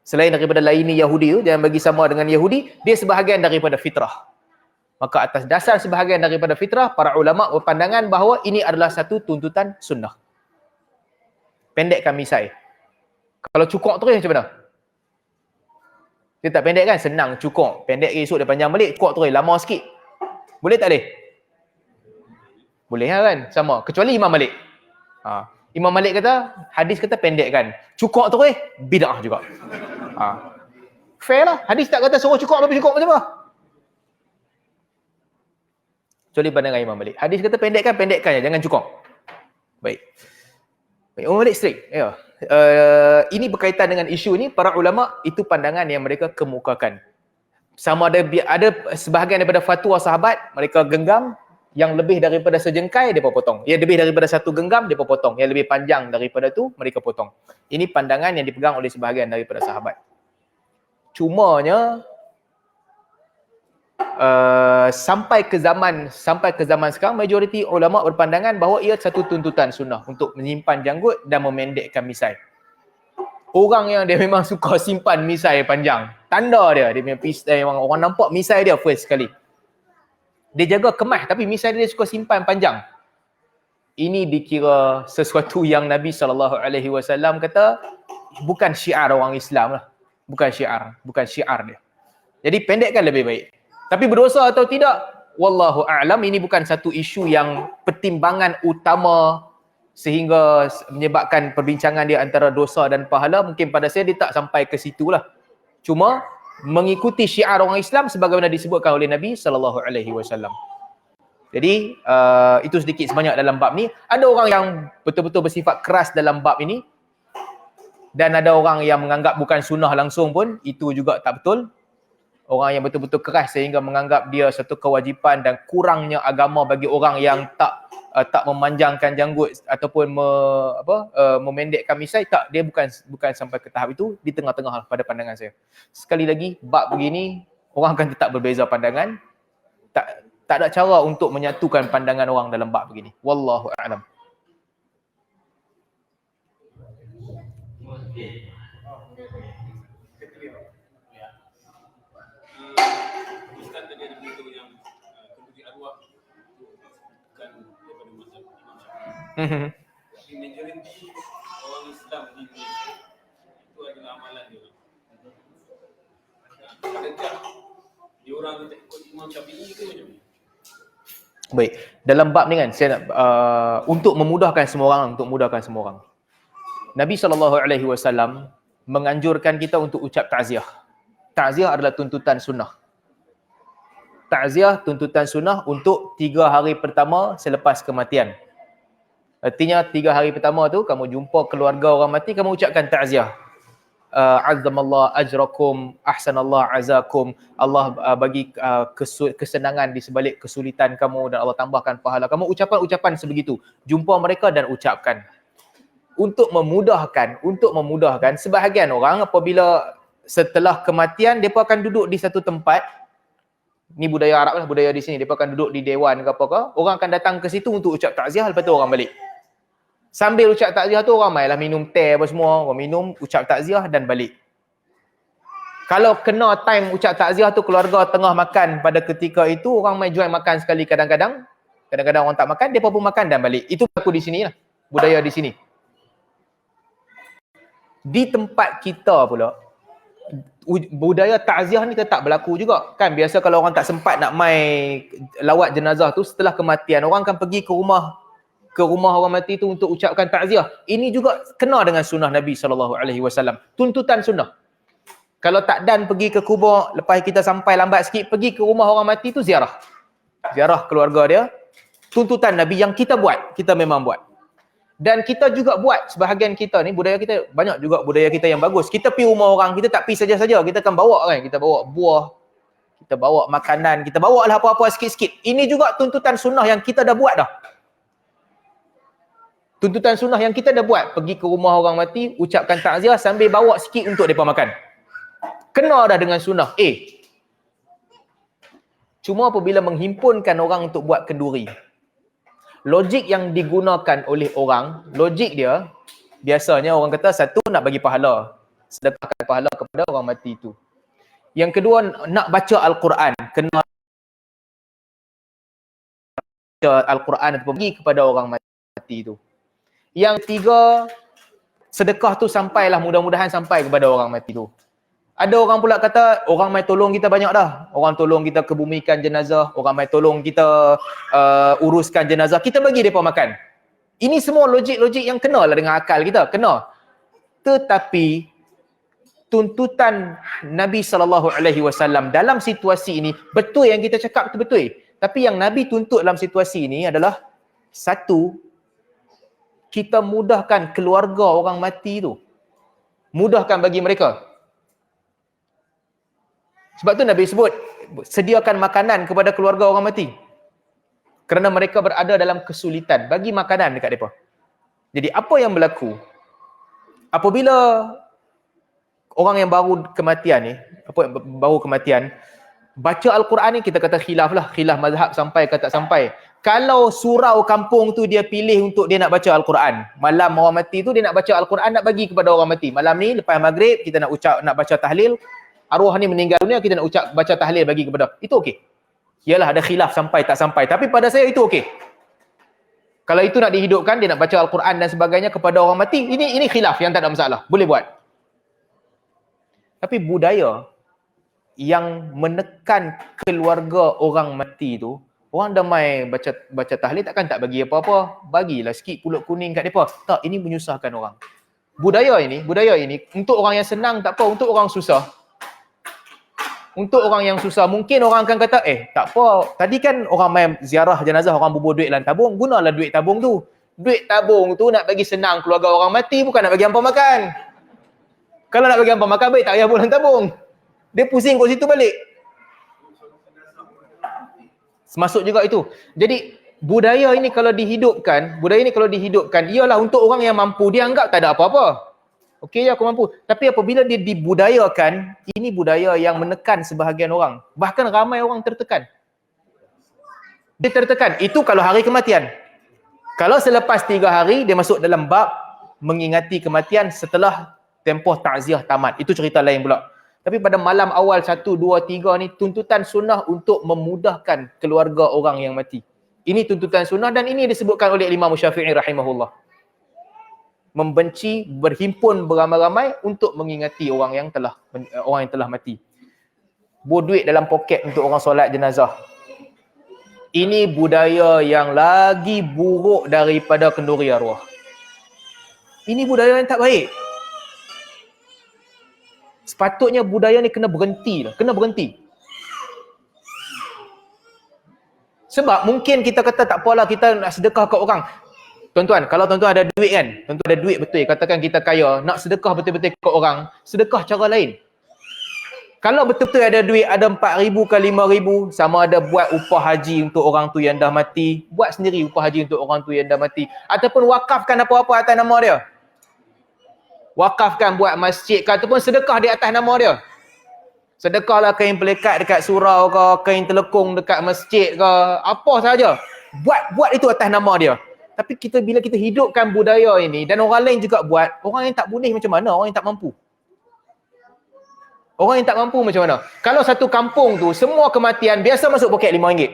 S1: Selain daripada laini Yahudi tu, jangan bagi sama dengan Yahudi, dia sebahagian daripada fitrah. Maka atas dasar sebahagian daripada fitrah, para ulama berpandangan bahawa ini adalah satu tuntutan sunnah. Pendekkan misai. Kalau cukup terus macam mana? Dia tak pendek kan? Senang cukup. Pendek esok dia panjang balik, cukup terus. Lama sikit. Boleh tak boleh? Boleh kan? Sama. Kecuali Imam Malik. Imam Malik kata, hadis kata pendek kan. Cukup terus, bid'ah juga. Fair lah. Hadis tak kata suruh cukup, tapi cukup macam apa? Kecuali pandangan Imam Malik. Hadis kata pendekkan je. Jangan cukup. Baik. Imam Malik strict. Ya. Ini berkaitan dengan isu ni, para ulama itu pandangan yang mereka kemukakan. Sama ada sebahagian daripada fatwa sahabat, mereka genggam, yang lebih daripada sejengkai, mereka potong. Yang lebih daripada satu genggam, mereka potong. Yang lebih panjang daripada tu, mereka potong. Ini pandangan yang dipegang oleh sebahagian daripada sahabat. Cumanya, sampai ke zaman sekarang, majoriti ulama berpandangan bahawa ia satu tuntutan sunnah untuk menyimpan janggut dan memendekkan misai. Orang yang dia memang suka simpan misai panjang, tanda dia memang orang nampak misai dia first sekali. Dia jaga kemas tapi misai dia suka simpan panjang. Ini dikira sesuatu yang Nabi SAW kata bukan syiar orang Islam lah. Bukan syiar dia. Jadi pendekkan lebih baik. Tapi berdosa atau tidak, wallahu a'lam, ini bukan satu isu yang pertimbangan utama sehingga menyebabkan perbincangan dia antara dosa dan pahala. Mungkin pada saya dia tak sampai ke situ lah. Cuma mengikuti syiar orang Islam sebagaimana disebutkan oleh Nabi SAW. Jadi itu sedikit sebanyak dalam bab ni. Ada orang yang betul-betul bersifat keras dalam bab ini, dan ada orang yang menganggap bukan sunnah langsung pun, itu juga tak betul. Orang yang betul-betul keras sehingga menganggap dia satu kewajipan dan kurangnya agama bagi orang yang tak memanjangkan janggut ataupun memendekkan misai, tak, dia bukan sampai ke tahap itu, di tengah-tengah pada pandangan saya. Sekali lagi, bab begini orang akan tetap berbeza pandangan. Tak ada cara untuk menyatukan pandangan orang dalam bab begini. Wallahu a'lam.
S3: Ustaz tadi ada beritahu yang kenduri arwah bukan daripada mazhab Imam Syafi'i. Tapi majoriti orang Islam di Indonesia itu adalah amalan dia. Adakah dia orang tu tak ikut Imam Syafi'i ke macam ni?
S1: Baik, dalam bab ni kan saya nak untuk memudahkan semua orang, Nabi SAW menganjurkan kita untuk ucap ta'ziah. Ta'ziah adalah tuntutan sunnah. Ta'ziah tuntutan sunnah untuk 3 hari pertama selepas kematian. Artinya 3 hari pertama tu kamu jumpa keluarga orang mati, kamu ucapkan ta'ziah. Azzamallah ajrakum, ahsanallah azakum. Allah bagi kesenangan di sebalik kesulitan kamu dan Allah tambahkan pahala kamu. Ucapan-ucapan sebegitu. Jumpa mereka dan ucapkan. Untuk memudahkan sebahagian orang apabila setelah kematian mereka akan duduk di satu tempat. Ni budaya Arab lah, budaya di sini. Mereka akan duduk di dewan ke apa-apa. Orang akan datang ke situ untuk ucap takziah, lepas tu orang balik. Sambil ucap takziah tu orang mainlah minum teh apa semua, orang minum, ucap takziah dan balik. Kalau kena time ucap takziah tu keluarga tengah makan pada ketika itu, orang main join makan sekali kadang-kadang orang tak makan, depa pun makan dan balik. Itu berlaku di sini lah, budaya di sini. Di tempat kita pula budaya takziah ni tetap berlaku juga. Kan biasa kalau orang tak sempat nak mai lawat jenazah tu setelah kematian, orang akan pergi ke rumah orang mati tu untuk ucapkan takziah. Ini juga kena dengan sunnah Nabi SAW. Tuntutan sunnah. Kalau tak dan pergi ke kubur, lepas kita sampai lambat sikit, pergi ke rumah orang mati tu ziarah. Ziarah keluarga dia. Tuntutan Nabi yang kita buat. Kita memang buat. Dan kita juga buat, sebahagian kita ni, budaya kita, banyak juga budaya kita yang bagus. Kita pergi rumah orang, kita tak pergi saja-saja. Kita akan bawa kan. Kita bawa buah. kita bawa makanan, kita bawa lah apa-apa sikit-sikit. Ini juga tuntutan sunnah yang kita dah buat dah. Tuntutan sunnah yang kita dah buat. Pergi ke rumah orang mati, ucapkan takziah sambil bawa sikit untuk mereka makan. Kena dah dengan sunnah. Cuma apabila menghimpunkan orang untuk buat kenduri. Logik yang digunakan oleh orang, logik dia, biasanya orang kata satu nak bagi pahala. Sedekahkan pahala kepada orang mati itu. Yang kedua, nak baca Al-Quran. Kena baca Al-Quran atau pergi kepada orang mati itu. Yang ketiga, sedekah tu sampailah, mudah-mudahan sampai kepada orang mati tu. Ada orang pula kata, orang mai tolong kita banyak dah. Orang tolong kita kebumikan jenazah, orang mai tolong kita uruskan jenazah, kita bagi mereka makan. Ini semua logik-logik yang kena lah dengan akal kita, kena. Tetapi tuntutan Nabi SAW dalam situasi ini, betul yang kita cakap tu betul. Tapi yang Nabi tuntut dalam situasi ini adalah satu, kita mudahkan keluarga orang mati tu. Mudahkan bagi mereka. Sebab tu Nabi sebut, sediakan makanan kepada keluarga orang mati. Kerana mereka berada dalam kesulitan. Bagi makanan dekat mereka. Jadi apa yang berlaku? Apabila orang yang baru kematian ni, baca Al-Quran ni, kita kata khilaf lah. Khilaf mazhab sampai ke tak sampai. Kalau surau kampung tu dia pilih untuk dia nak baca Al-Quran. Malam orang mati tu dia nak baca Al-Quran, nak bagi kepada orang mati. Malam ni lepas maghrib kita nak baca tahlil. Arwah ni meninggal dunia, kita nak baca tahlil bagi kepada. Itu okey. Yalah ada khilaf sampai tak sampai. Tapi pada saya itu okey. Kalau itu nak dihidupkan, dia nak baca Al-Quran dan sebagainya kepada orang mati, ini khilaf yang tak ada masalah. Boleh buat. Tapi budaya yang menekan keluarga orang mati tu, orang dah mai baca tahlil takkan tak bagi apa-apa. Bagilah sikit pulut kuning kat depa. Tak, ini menyusahkan orang. Budaya ini untuk orang yang senang tak apa, untuk orang susah. Untuk orang yang susah, mungkin orang akan kata, tak apa, tadi kan orang main ziarah jenazah, orang bubur duit dalam tabung, gunalah duit tabung tu. Duit tabung tu nak bagi senang keluarga orang mati, bukan nak bagi hampa makan. Kalau nak bagi hampa makan, baik tak payah buat dalam tabung. Dia pusing kat situ balik. Masuk juga itu. Jadi, budaya ini kalau dihidupkan, ialah untuk orang yang mampu, dia anggap tak ada apa-apa. Okey, aku mampu. Tapi apabila dia dibudayakan, ini budaya yang menekan sebahagian orang. Bahkan ramai orang tertekan. Dia tertekan. Itu kalau hari kematian. Kalau selepas 3 hari, dia masuk dalam bab mengingati kematian setelah tempoh takziah tamat. Itu cerita lain pula. Tapi pada malam awal 1, 2, 3 ni, tuntutan sunnah untuk memudahkan keluarga orang yang mati. Ini tuntutan sunnah dan ini disebutkan oleh Imam Syafi'i rahimahullah. Membenci, berhimpun beramai-ramai untuk mengingati orang yang telah mati. Duit dalam poket untuk orang solat jenazah. Ini budaya yang lagi buruk daripada kenduri arwah. Ini budaya yang tak baik. Sepatutnya budaya ni kena berhenti. Sebab mungkin kita kata tak apalah, kita nak sedekah kat orang. Tuan-tuan, kalau tuan-tuan ada duit kan, tuan-tuan ada duit betul, katakan kita kaya, nak sedekah betul-betul ke orang, sedekah cara lain. Kalau betul-betul ada duit, ada 4,000 ke 5,000, sama ada buat upah haji untuk orang tu yang dah mati, buat sendiri upah haji untuk orang tu yang dah mati, ataupun wakafkan apa-apa atas nama dia. Wakafkan buat masjid ke, ataupun sedekah di atas nama dia. Sedekahlah kain pelikat dekat surau ke, kain telekung dekat masjid ke, apa saja. Buat itu atas nama dia. Tapi bila kita hidupkan budaya ini dan orang lain juga buat, orang yang tak boleh macam mana? Orang yang tak mampu. Orang yang tak mampu macam mana? Kalau satu kampung tu semua kematian biasa masuk poket RM5.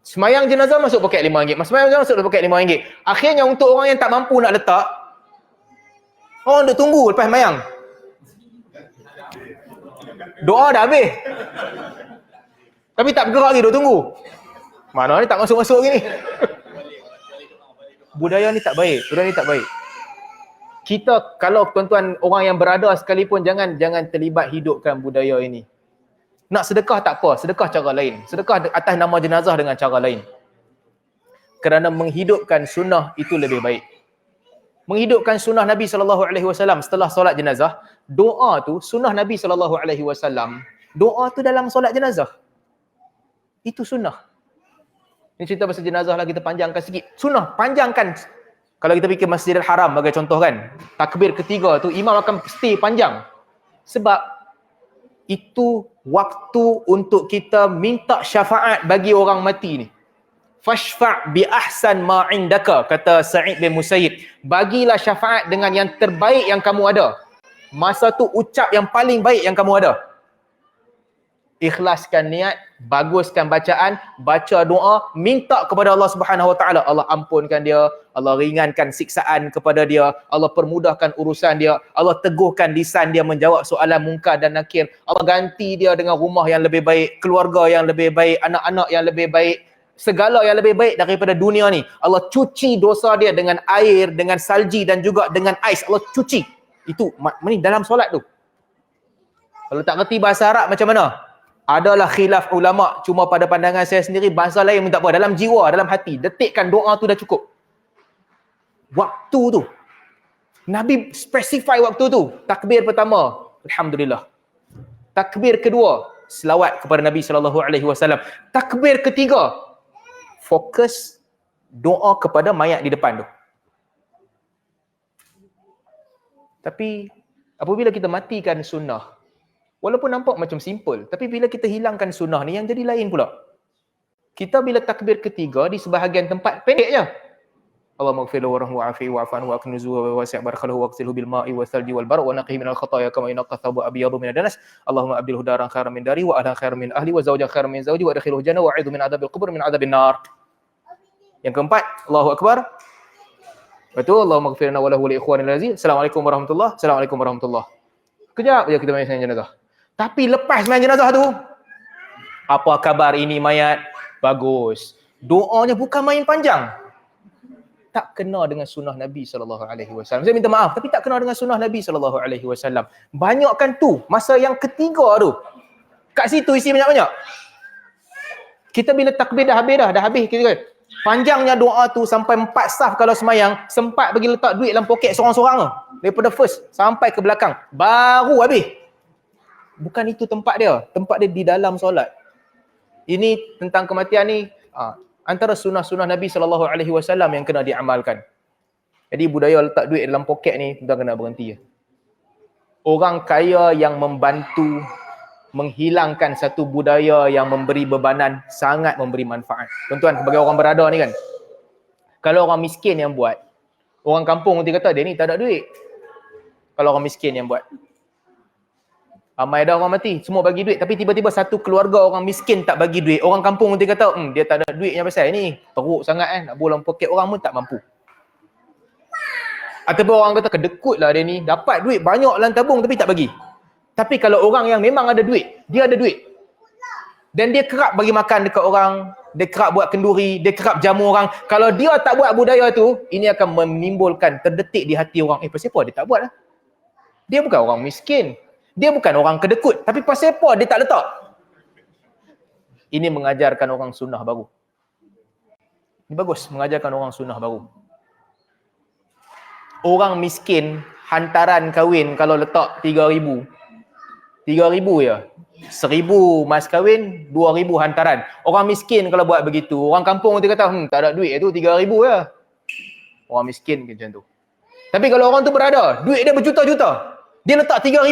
S1: Semayang jenazah masuk poket RM5. Semayang jenazah masuk poket RM5. Akhirnya untuk orang yang tak mampu nak letak, orang duk tunggu lepas semayang. Doa dah habis. Tapi tak bergerak lagi, duk tunggu. Mana ni tak masuk-masuk lagi ni? Budaya ni tak baik. Kita, kalau tuan-tuan orang yang berada sekalipun, jangan terlibat hidupkan budaya ini. Nak sedekah tak apa, sedekah cara lain. Sedekah atas nama jenazah dengan cara lain. Kerana menghidupkan sunnah itu lebih baik. Menghidupkan sunnah Nabi SAW setelah solat jenazah, doa tu, sunnah Nabi SAW Doa tu dalam solat jenazah. Itu sunnah. Ini cerita pasal jenazah lah, kita panjangkan sikit. Sunnah, panjangkan. Kalau kita fikir Masjidil Haram sebagai contoh kan, takbir ketiga tu imam akan stay panjang. Sebab itu waktu untuk kita minta syafaat bagi orang mati ni. Fashfa' bi ahsan ma indaka, kata Sa'id bin Musayyib. Bagilah syafaat dengan yang terbaik yang kamu ada. Masa tu ucap yang paling baik yang kamu ada. Ikhlaskan niat, baguskan bacaan, baca doa, minta kepada Allah Subhanahu Wa Taala. Allah ampunkan dia, Allah ringankan siksaan kepada dia, Allah permudahkan urusan dia, Allah teguhkan lisan dia menjawab soalan mungkar dan nakir. Allah ganti dia dengan rumah yang lebih baik, keluarga yang lebih baik, anak-anak yang lebih baik, segala yang lebih baik daripada dunia ni. Allah cuci dosa dia dengan air, dengan salji dan juga dengan ais. Allah cuci. Itu ni dalam solat tu. Kalau tak kerti bahasa Arab macam mana? Adalah khilaf ulama, cuma pada pandangan saya sendiri bahasa lain pun tak apa. Dalam jiwa, dalam hati, detikkan doa tu dah cukup. Waktu tu. Nabi specify waktu tu. Takbir pertama, alhamdulillah. Takbir kedua, selawat kepada Nabi SAW. Takbir ketiga, fokus doa kepada mayat di depan tu. Tapi apabila kita matikan sunnah, walaupun nampak macam simple, tapi bila kita hilangkan sunnah ni yang jadi lain pula. Kita bila takbir ketiga di sebahagian tempat pendek je. Allahumma ighfir lahu warhamhu wa'afihi wa'fu anhu wa akrimhu wa wasi' barakatuhu waghsilhu bil ma'i wal thalji wal barq wa naqih minal khataaya kama yunqqa thawbu abyadu minad danas. Allahumma abdilhu daran khairan min dari wa ahlan khairan min ahli wa zawjan khairan min zawji wa adkhilhu jannah wa a'idhu min adzabil qubur min adzabin nar. Yang keempat, Allahu akbar. Betul, Allahumma ighfir lana wa lahu wa li ikhwanil ladzina. Assalamualaikum warahmatullahi. Assalamualaikum warahmatullahi. Kejap je kita main jenazah. Tapi lepas main jenazah tu, apa khabar ini mayat? Bagus. Doanya bukan main panjang. Tak kena dengan sunnah Nabi SAW. Saya minta maaf, tapi tak kena dengan sunnah Nabi SAW. Banyakkan tu, masa yang ketiga tu. Kat situ isi banyak-banyak. Kita bila takbir dah habis kita kan. Panjangnya doa tu sampai 4 saf kalau semayang, sempat bagi letak duit dalam poket seorang-seorang tu. Daripada first sampai ke belakang. Baru habis. Bukan itu tempat dia. Tempat dia di dalam solat. Ini tentang kematian ni, antara sunnah-sunnah Nabi SAW yang kena diamalkan. Jadi budaya letak duit dalam poket ni, tuan kena berhenti. Orang kaya yang membantu menghilangkan satu budaya yang memberi bebanan, sangat memberi manfaat. Tuan-tuan, sebagai orang berada ni kan, kalau orang miskin yang buat, orang kampung nanti kata, dia ni tak ada duit. Kalau orang miskin yang buat. Ramai dah orang mati, semua bagi duit. Tapi tiba-tiba satu keluarga orang miskin tak bagi duit. Orang kampung nanti kata, dia tak ada duitnya pasal ni. Teruk sangat kan, nak bolang poket orang pun tak mampu. Ataupun orang kata, kedekut lah dia ni. Dapat duit banyak dalam tabung tapi tak bagi. Tapi kalau orang yang memang ada duit, dia ada duit. Dan dia kerap bagi makan dekat orang, dia kerap buat kenduri, dia kerap jamu orang. Kalau dia tak buat budaya tu, ini akan menimbulkan terdetik di hati orang. Pasal apa dia tak buat lah? Dia bukan orang miskin. Dia bukan orang kedekut. Tapi pasal apa dia tak letak? Ini mengajarkan orang sunnah baru. Ini bagus, mengajarkan orang sunnah baru. Orang miskin, hantaran kahwin kalau letak 3,000. 3,000 je. 1,000 mas kahwin, 2,000 hantaran. Orang miskin kalau buat begitu, orang kampung nanti kata, tak ada duit tu 3,000 je. Orang miskin macam tu. Tapi kalau orang tu berada, duit dia berjuta-juta, dia letak 3,000,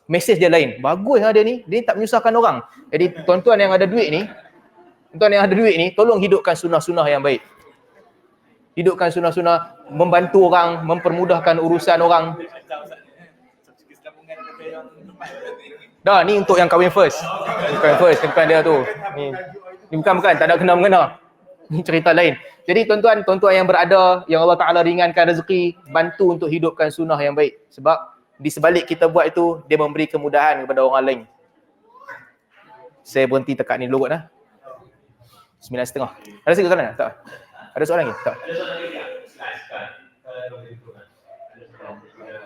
S1: mesej dia lain. Bagus lah dia ni, dia tak menyusahkan orang. Jadi tuan-tuan yang ada duit ni, tolong hidupkan sunnah-sunnah yang baik. Hidupkan sunnah-sunnah, membantu orang, mempermudahkan urusan orang. Dah, ni untuk yang kahwin first. Bukan dia tu. Ni bukan, tak ada kena-mengena. Ni cerita lain. Jadi tuan-tuan yang berada, yang Allah Ta'ala ringankan rezeki, bantu untuk hidupkan sunnah yang baik. Sebab di sebalik kita buat itu, dia memberi kemudahan kepada orang lain. Saya berhenti tekat ni dulu kot dah. 9.30. Ada soalan tak? Ada soalan lagi? Tak?